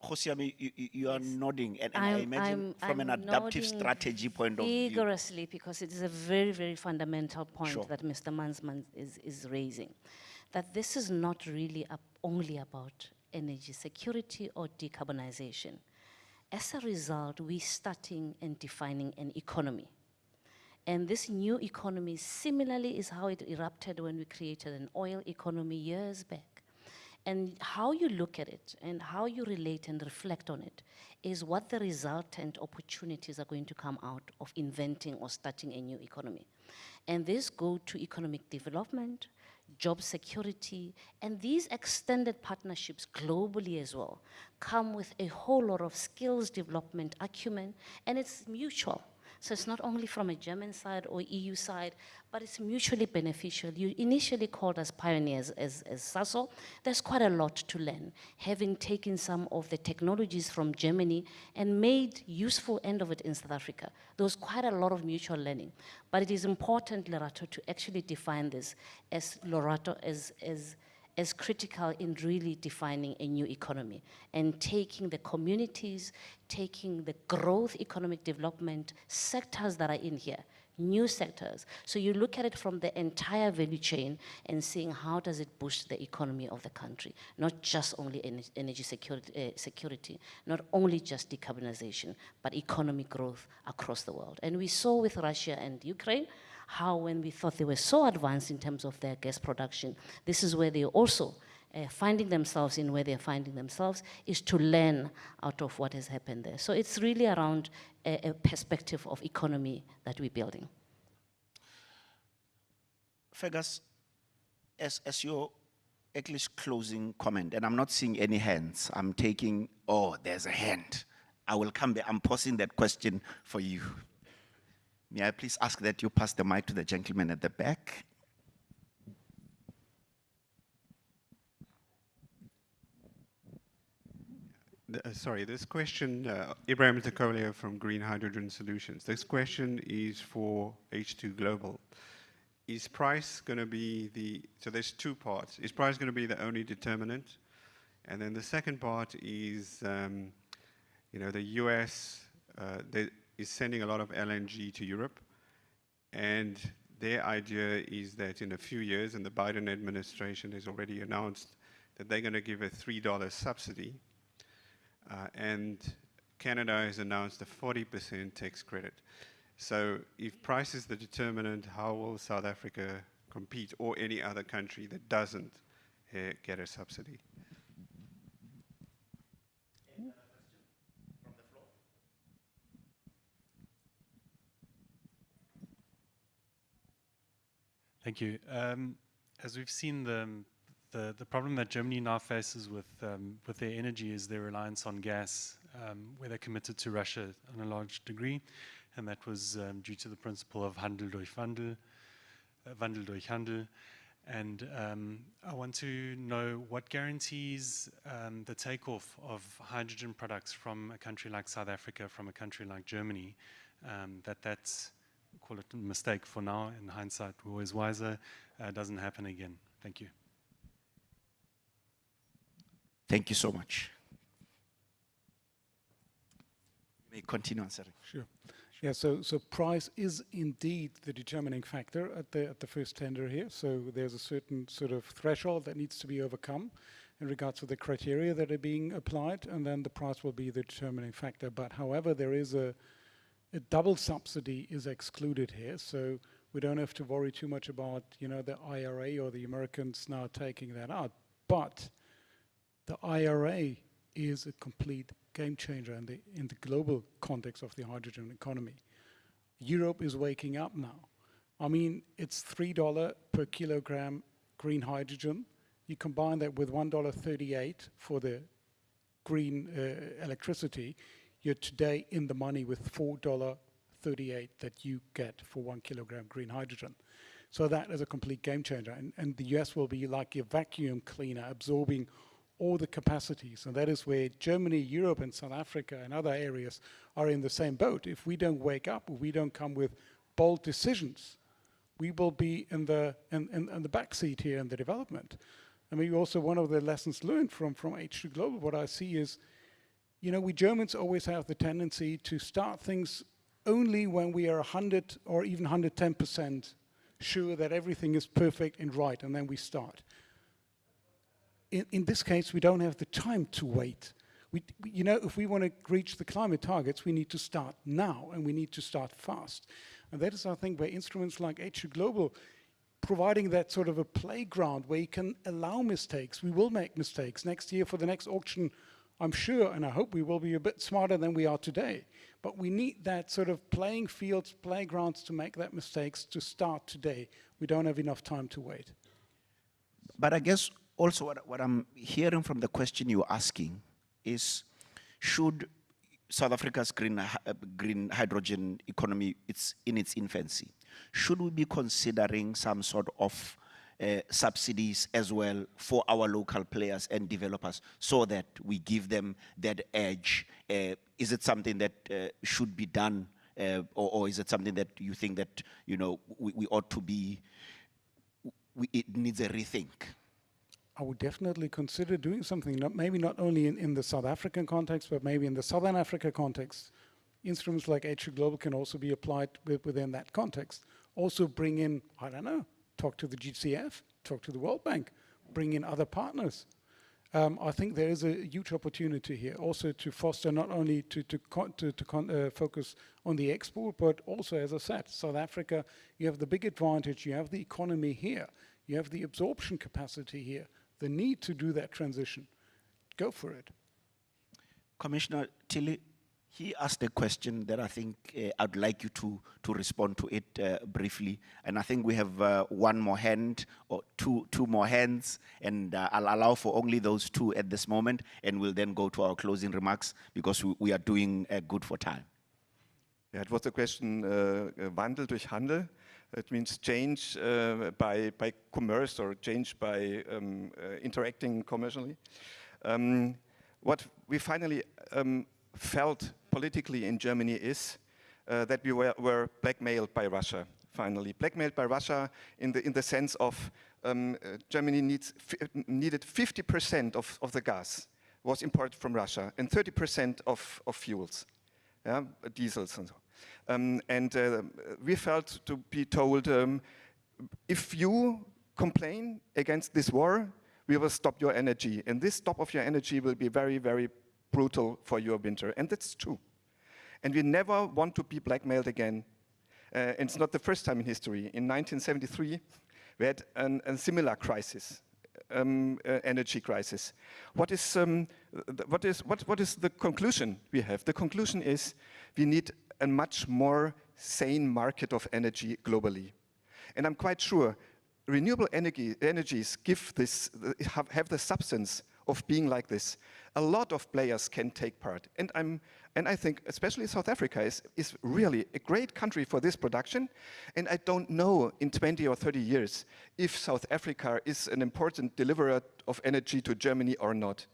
Josiami, you are nodding, and I I'm- imagine I'm- from an I'm adaptive nodding strategy point of view. vigorously, because it is a very, very fundamental point Sure. that Mr. Mansman is raising. That this is not really only about energy security or decarbonization. As a result, we're starting and defining an economy. And this new economy similarly is how it erupted when we created an oil economy years back. And how you look at it and how you relate and reflect on it is what the resultant opportunities are going to come out of inventing or starting a new economy. And these go to economic development, job security, and these extended partnerships globally as well come with a whole lot of skills development, acumen, and it's mutual. So it's not only from a German side or EU side, but it's mutually beneficial. You initially called us pioneers as SASO. There's quite a lot to learn, having taken some of the technologies from Germany and made useful end of it in South Africa. There was quite a lot of mutual learning. But it is important, Lorato, to actually define this as as critical in really defining a new economy and taking the communities, taking the growth economic development sectors that are in here, new sectors. So you look at it from the entire value chain and seeing how does it boost the economy of the country, not just only energy security, not only just decarbonization, but economic growth across the world. And we saw with Russia and Ukraine, how when we thought they were so advanced in terms of their gas production, this is where they also finding themselves in where they're finding themselves, is to learn out of what has happened there. So it's really around a perspective of economy that we're building. Fergus, as your at least closing comment, and I'm not seeing any hands, I'm taking, oh, there's a hand. I will come back, I'm posing that question for you. May I please ask that you pass the mic to the gentleman at the back? Sorry, this question, Ibrahim Takolia from Green Hydrogen Solutions. This question is for H2 Global. Is price going to be so there's two parts. Is price going to be the only determinant? And then the second part is, the US is sending a lot of LNG to Europe. And their idea is that in a few years, and the Biden administration has already announced that they're going to give a $3 subsidy. And Canada has announced a 40% tax credit. So if price is the determinant, how will South Africa compete, or any other country that doesn't get a subsidy? Thank you. As we've seen, the problem that Germany now faces with their energy is their reliance on gas, where they're committed to Russia on a large degree, and that was due to the principle of Handel durch Wandel, Wandel durch Handel. And I want to know what guarantees the takeoff of hydrogen products from a country like South Africa, from a country like Germany, that's, call it a mistake for now, in hindsight we're always wiser, doesn't happen again. Thank you. Thank you so much. You may continue answering. Sure. Yeah, so price is indeed the determining factor at the first tender here. So there's a certain sort of threshold that needs to be overcome in regards to the criteria that are being applied, and then the price will be the determining factor. But however, there is a double subsidy is excluded here, so we don't have to worry too much about, the IRA or the Americans now taking that out. But the IRA is a complete game changer in the global context of the hydrogen economy. Europe is waking up now. I mean, it's $3 per kilogram green hydrogen. You combine that with $1.38 for the green electricity, you're today in the money with $4.38 that you get for 1 kilogram green hydrogen. So that is a complete game changer. And the US will be like a vacuum cleaner, absorbing all the capacities. And that is where Germany, Europe, and South Africa and other areas are in the same boat. If we don't wake up, if we don't come with bold decisions, we will be in the backseat here in the development. I mean, also one of the lessons learned from H2 Global, what I see is You know, we Germans always have the tendency to start things only when we are 100 or even 110% sure that everything is perfect and right, and then we start. In this case, we don't have the time to wait. You know, if we want to reach the climate targets, we need to start now, and we need to start fast. And that is, I think, where instruments like H2 Global, providing that sort of a playground where you can allow mistakes. We will make mistakes. Next year for the next auction, I'm sure, and I hope we will be a bit smarter than we are today. But we need that sort of playing fields, playgrounds to make that mistakes to start today. We don't have enough time to wait. But I guess also what I'm hearing from the question you're asking is, should South Africa's green hydrogen economy, it's in its infancy, should we be considering some sort of subsidies as well for our local players and developers so that we give them that edge? Is it something that should be done, or is it something that you think that, you know, we ought to be, it needs a rethink? I would definitely consider doing something, maybe not only in the South African context, but maybe in the Southern Africa context. Instruments like H2 Global can also be applied within that context. Also bring in, I don't know, talk to the GCF, talk to the World Bank, bring in other partners. I think there is a huge opportunity here also to foster, not only to focus on the export, but also, as I said, South Africa, you have the big advantage, you have the economy here, you have the absorption capacity here, the need to do that transition. Go for it. Commissioner Tilly, he asked a question that I think I'd like you to respond to it briefly. And I think we have one more hand, or two more hands, and I'll allow for only those two at this moment, and we'll then go to our closing remarks because we are doing good for time. Yeah, it was the question, Wandel durch Handel. It means change by commerce, or change by interacting commercially. What we finally felt politically in Germany is that we were blackmailed by Russia, finally. Blackmailed by Russia in the sense of Germany needed 50% of the gas was imported from Russia, and 30% of fuels, yeah, diesels and so. We felt to be told, if you complain against this war, we will stop your energy. And this stop of your energy will be very, very brutal for your winter. And that's true. And we never want to be blackmailed again. And it's not the first time in history. In 1973, we had a similar crisis, energy crisis. What is the conclusion we have? The conclusion is we need a much more sane market of energy globally. And I'm quite sure renewable energies give this, have the substance of being like this. A lot of players can take part. And I think especially South Africa is really a great country for this production. And I don't know in 20 or 30 years if South Africa is an important deliverer of energy to Germany or not.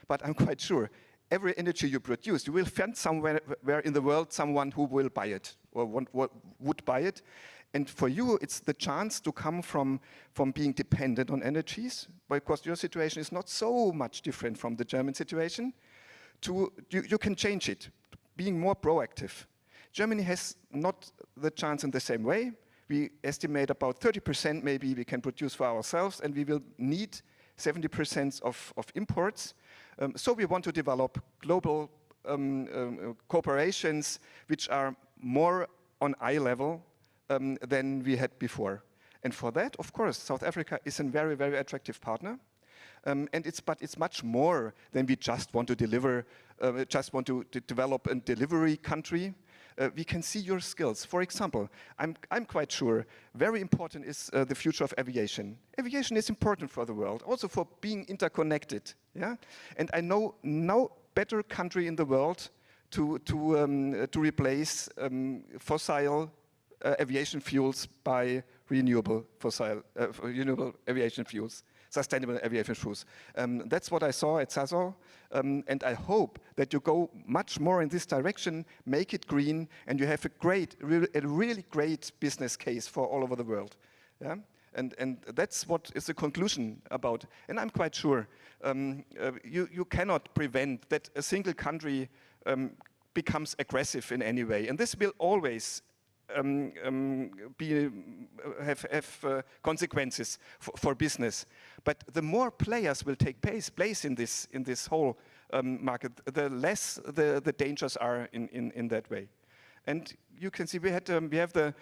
But I'm quite sure every energy you produce, you will find somewhere in the world someone who will buy it or would buy it. And for you, it's the chance to come from being dependent on energies, because your situation is not so much different from the German situation, to you can change it, being more proactive. Germany has not the chance in the same way. We estimate about 30% maybe we can produce for ourselves, and we will need 70% of imports. So we want to develop global cooperations which are more on eye level than we had before. And for that, of course, South Africa is a very, very attractive partner. But it's much more than we just want to deliver, just want to develop a delivery country. We can see your skills. For example, I'm quite sure very important is the future of aviation. Aviation is important for the world, also for being interconnected. Yeah, and I know no better country in the world to replace fossil aviation fuels by renewable aviation fuels. Sustainable aviation fuels. That's what I saw at SAGHS, and I hope that you go much more in this direction, make it green, and you have a really great business case for all over the world. Yeah? And that's what is the conclusion about. And I'm quite sure you cannot prevent that a single country becomes aggressive in any way. And this will always have consequences for business. But the more players will take place in this whole market, the less the dangers are in that way. And you can see we have the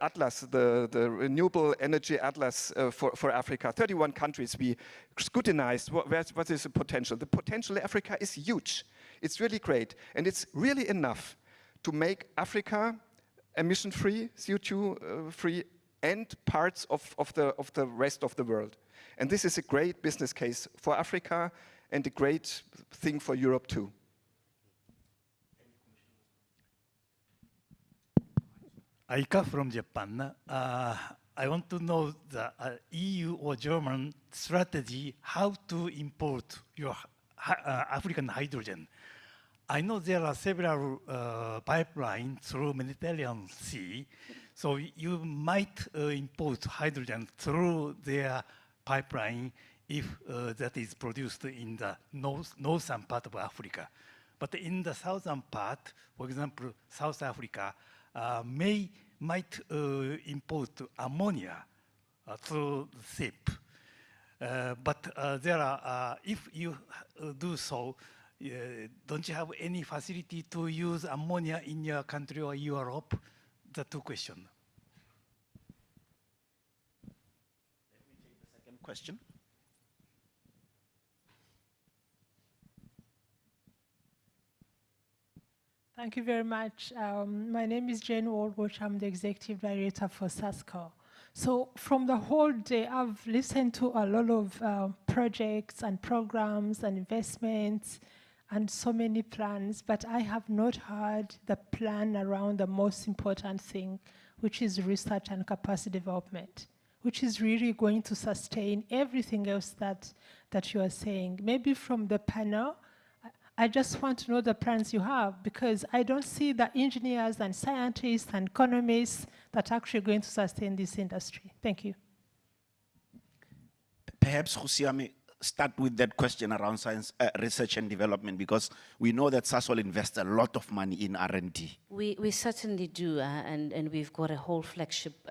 atlas, the renewable energy atlas for Africa. 31 countries we scrutinized what is the potential. The potential in Africa is huge. It's really great, and it's really enough to make Africa emission-free, CO2-free, and parts of the rest of the world. And this is a great business case for Africa and a great thing for Europe too. Aika from Japan. I want to know the EU or German strategy how to import your African hydrogen. I know there are several pipelines through Mediterranean Sea, so you might import hydrogen through their pipeline if that is produced in the northern part of Africa. But in the southern part, for example, South Africa, might import ammonia through the ship. But there are, if you do so, don't you have any facility to use ammonia in your country or Europe? The two questions. Let me take the second question. Thank you very much. My name is Jane Waldwatch. I'm the Executive Director for SASCO. So from the whole day, I've listened to a lot of projects and programs and investments and so many plans, but I have not heard the plan around the most important thing, which is research and capacity development, which is really going to sustain everything else that you are saying. Maybe from the panel, I just want to know the plans you have, because I don't see the engineers and scientists and economists that are actually going to sustain this industry. Thank you. Perhaps, Khusiame, start with that question around science, research and development, because we know that Sasol invests a lot of money in R&D. We certainly do, and we've got a whole flagship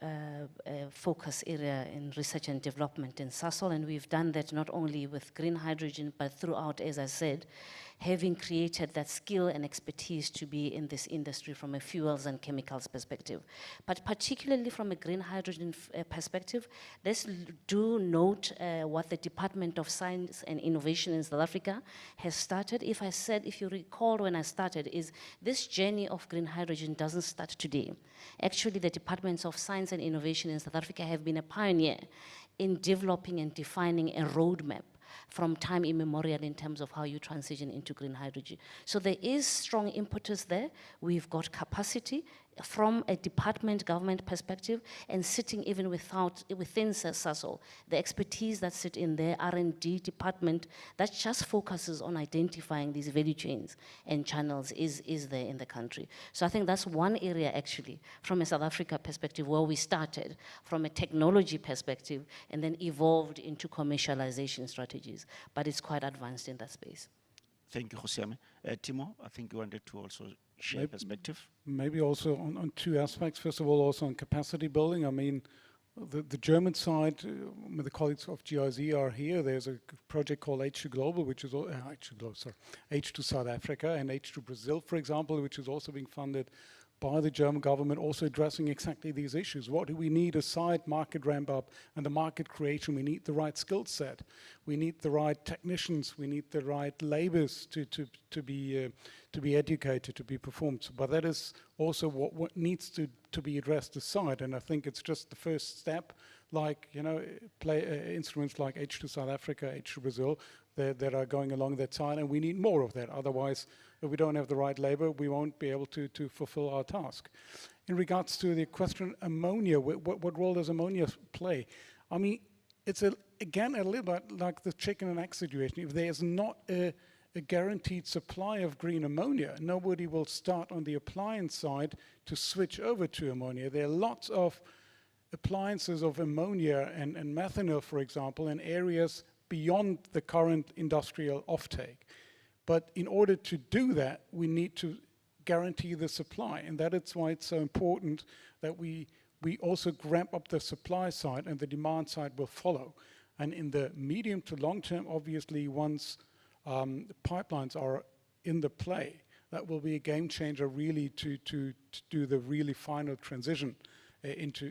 focus area in research and development in Sasol, and we've done that not only with green hydrogen, but throughout, as I said, having created that skill and expertise to be in this industry from a fuels and chemicals perspective. But particularly from a green hydrogen perspective, let's do note what the Department of Science and Innovation in South Africa has started. If you recall when I started, is this journey of green hydrogen doesn't start today. Actually, the Departments of Science and Innovation in South Africa have been a pioneer in developing and defining a roadmap from time immemorial in terms of how you transition into green hydrogen. So there is strong impetus there. We've got capacity from a department government perspective, and sitting even within Sasol, the expertise that sit in their R&D department that just focuses on identifying these value chains and channels is there in the country. So I think that's one area actually from a South Africa perspective where we started from a technology perspective and then evolved into commercialization strategies, but it's quite advanced in that space. Thank you, Khusiame. Timo, I think you wanted to also share perspective. Maybe also on two aspects. First of all, also on capacity building. I mean, the German side, the colleagues of GIZ are here. There's a project called H2 Global, which is H2 South Africa and H2 Brazil, for example, which is also being funded by the German government, also addressing exactly these issues. What do we need aside market ramp up and the market creation? We need the right skill set. We need the right technicians. We need the right labors to be educated, to be performed. But that is also what needs to be addressed aside. And I think it's just the first step, like, you know, instruments like H2 South Africa, H2 Brazil, that are going along that side, and we need more of that. Otherwise, if we don't have the right labor, we won't be able to fulfill our task. In regards to the question, ammonia, what role does ammonia play? I mean, it's again a little bit like the chicken and egg situation. If there's not a guaranteed supply of green ammonia, nobody will start on the appliance side to switch over to ammonia. There are lots of appliances of ammonia and methanol, for example, in areas beyond the current industrial offtake. But in order to do that, we need to guarantee the supply, and that is why it's so important that we also ramp up the supply side, and the demand side will follow. And in the medium to long term, obviously, once pipelines are in the play, that will be a game changer really to do the really final transition into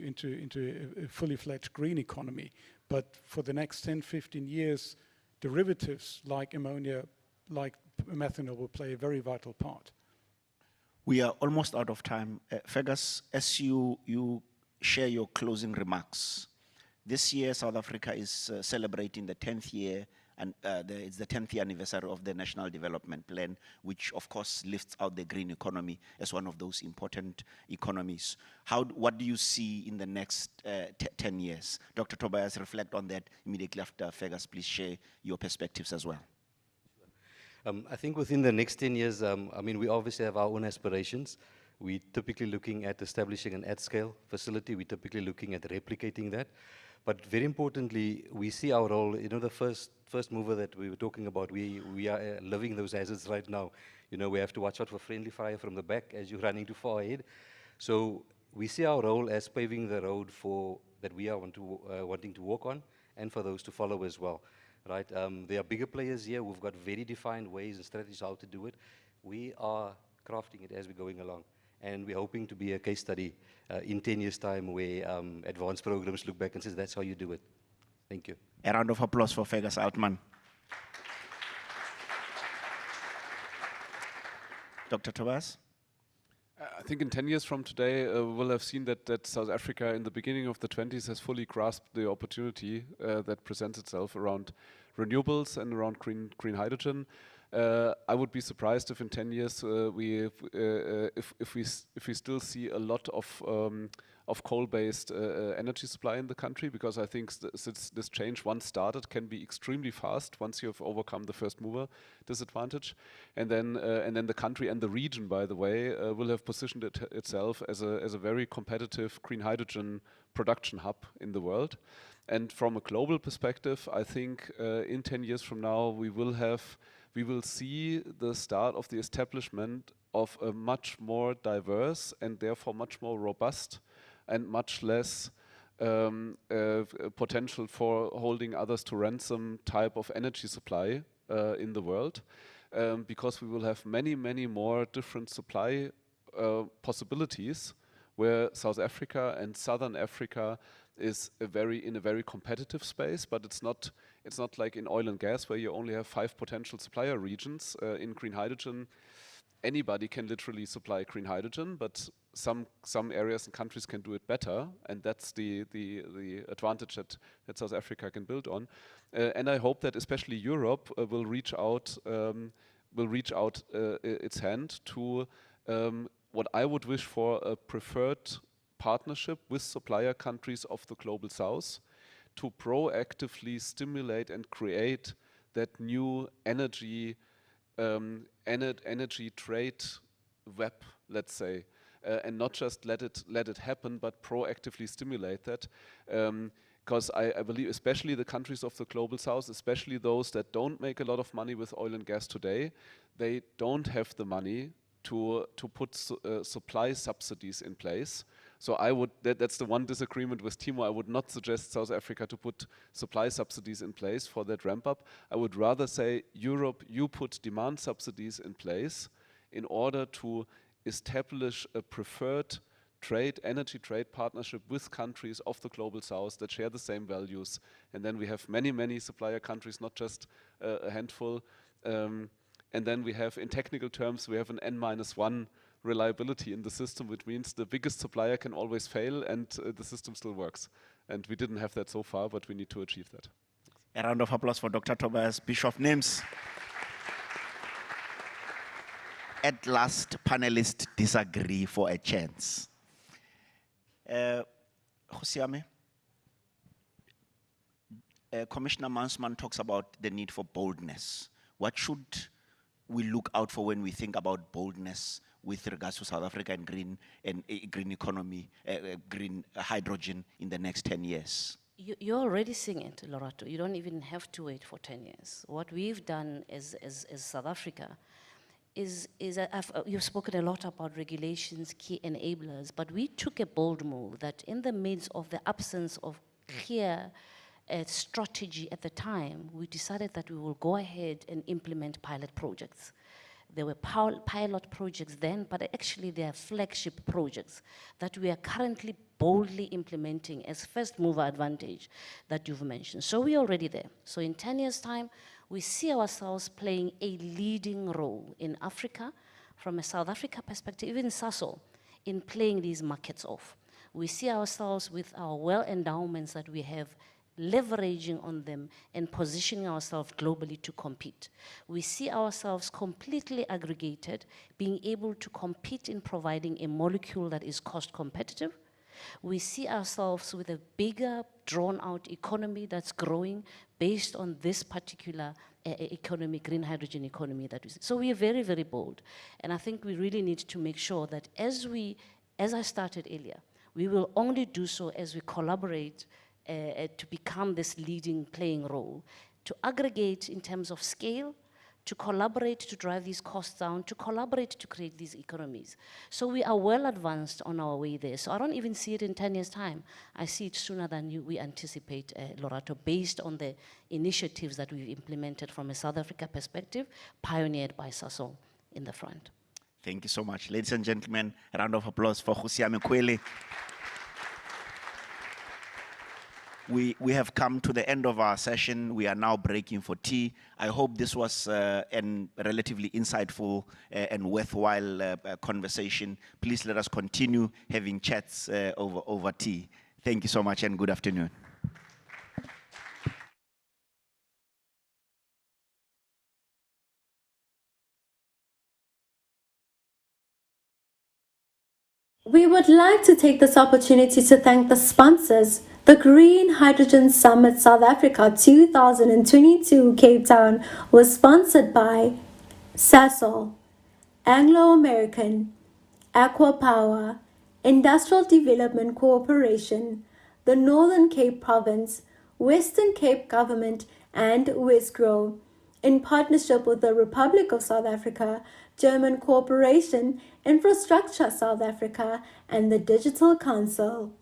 a fully fledged green economy. But for the next 10, 15 years, derivatives like ammonia, like methanol will play a very vital part. We are almost out of time. Fergus, as you share your closing remarks, this year South Africa is celebrating the 10th year, and it's the 10th year anniversary of the National Development Plan, which of course lifts out the green economy as one of those important economies. What do you see in the next 10 years? Dr. Tobias, reflect on that immediately after Fergus. Please share your perspectives as well. I think within the next 10 years, I mean, we obviously have our own aspirations. We're typically looking at establishing an at-scale facility. We're typically looking at replicating that. But very importantly, we see our role, you know, the first mover that we were talking about, we are living those hazards right now. You know, we have to watch out for friendly fire from the back as you're running too far ahead. So we see our role as paving the road for that we are wanting to walk on, and for those to follow as well. Right? There are bigger players here who've got very defined ways and strategies how to do it. We are crafting it as we're going along. And we're hoping to be a case study in 10 years' time where advanced programs look back and says, that's how you do it. Thank you. A round of applause for Fergus Altman. Dr. Tobias? I think in 10 years from today, we'll have seen that South Africa in the beginning of the 20s has fully grasped the opportunity that presents itself around renewables and around green hydrogen. I would be surprised if in 10 years if we still see a lot of coal-based energy supply in the country, because I think since this change once started can be extremely fast once you have overcome the first mover disadvantage, and then the country and the region, by the way, will have positioned itself as a very competitive green hydrogen production hub in the world. And from a global perspective, I think in 10 years from now we will see the start of the establishment of a much more diverse and therefore much more robust and much less potential for holding others to ransom type of energy supply in the world, because we will have many, many more different supply possibilities where South Africa and Southern Africa is in a very competitive space, but it's not like in oil and gas where you only have 5 potential supplier regions. In green hydrogen, anybody can literally supply green hydrogen, but some areas and countries can do it better, and that's the advantage that South Africa can build on. And I hope that especially Europe will reach out its hand to what I would wish for, a preferred partnership with supplier countries of the global south to proactively stimulate and create that new energy trade web, let's say, and not just let it happen, but proactively stimulate that. Because I believe especially the countries of the global south, especially those that don't make a lot of money with oil and gas today, they don't have the money to put supply subsidies in place. So that's the one disagreement with Timo. I would not suggest South Africa to put supply subsidies in place for that ramp up. I would rather say, Europe, you put demand subsidies in place in order to establish a preferred energy trade partnership with countries of the global south that share the same values. And then we have many, many supplier countries, not just a handful. And then we have, in technical terms, we have an N-1 reliability in the system, which means the biggest supplier can always fail and the system still works. And we didn't have that so far, but we need to achieve that. A round of applause for Dr. Tobias Bishop Names. At last, panelists disagree for a chance. Hosiame, Commissioner Mansman talks about the need for boldness. What should we look out for when we think about boldness with regards to South Africa and green economy, green hydrogen in the next 10 years? You're already seeing it, Lorato. You don't even have to wait for 10 years. What we've done as South Africa you've spoken a lot about regulations, key enablers, but we took a bold move that in the midst of the absence of clear strategy at the time, we decided that we will go ahead and implement pilot projects. There were pilot projects then, but actually they are flagship projects that we are currently boldly implementing as first mover advantage that you've mentioned. So we're already there. So in 10 years' time, we see ourselves playing a leading role in Africa, from a South Africa perspective, even SASO, in playing these markets off. We see ourselves with our well endowments that we have, leveraging on them and positioning ourselves globally to compete. We see ourselves completely aggregated, being able to compete in providing a molecule that is cost competitive. We see ourselves with a bigger, drawn-out economy that's growing based on this particular economy, green hydrogen economy that we see. So we are very, very bold. And I think we really need to make sure that as I started earlier, we will only do so as we collaborate to become this leading playing role, to aggregate in terms of scale, to collaborate to drive these costs down, to collaborate to create these economies. So we are well advanced on our way there. So I don't even see it in 10 years' time. I see it sooner than we anticipate, Lorato, based on the initiatives that we've implemented from a South Africa perspective, pioneered by SASO in the front. Thank you so much. Ladies and gentlemen, a round of applause for Khusiame Kwele. We have come to the end of our session. We are now breaking for tea. I hope this was a relatively insightful and worthwhile conversation. Please let us continue having chats over tea. Thank you so much and good afternoon. We would like to take this opportunity to thank the sponsors. The Green Hydrogen Summit South Africa 2022 Cape Town was sponsored by Sasol, Anglo American, Aqua Power, Industrial Development Corporation, the Northern Cape Province, Western Cape Government, and Westgrow, in partnership with the Republic of South Africa, German Corporation, Infrastructure South Africa, and the Digital Council.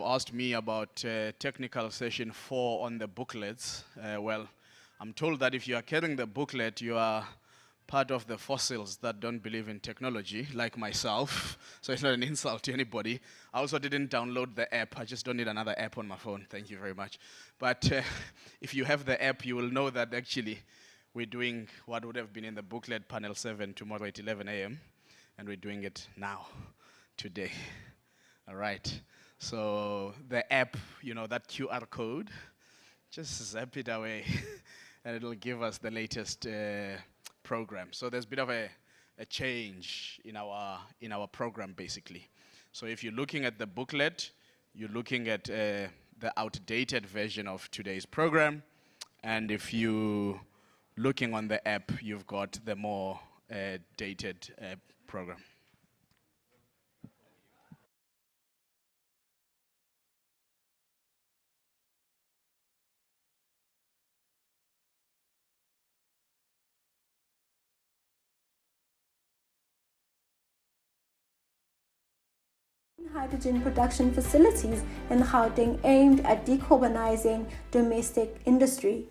Asked me about technical session 4 on the booklets. Well, I'm told that if you are carrying the booklet, you are part of the fossils that don't believe in technology, like myself. So it's not an insult to anybody. I also didn't download the app. I just don't need another app on my phone. Thank you very much. But if you have the app, you will know that actually we're doing what would have been in the booklet, panel 7, tomorrow at 11 a.m. And we're doing it now, today. All right. So the app, you know, that QR code, just zap it away and it'll give us the latest program. So there's a bit of a change in our program, basically. So if you're looking at the booklet, you're looking at the outdated version of today's program. And if you're looking on the app, you've got the more dated program. Hydrogen production facilities in Gauteng aimed at decarbonizing domestic industry.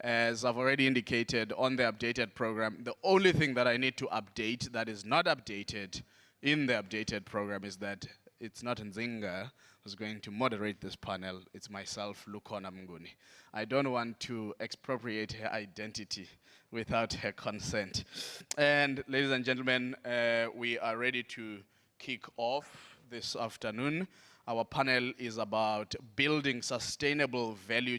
As I've already indicated on the updated program, the only thing that I need to update that is not updated in the updated program is that it's not Nzinga who's going to moderate this panel. It's myself, Lukona Mnguni. I don't want to expropriate her identity without her consent. And ladies and gentlemen, we are ready to kick off this afternoon. Our panel is about building sustainable value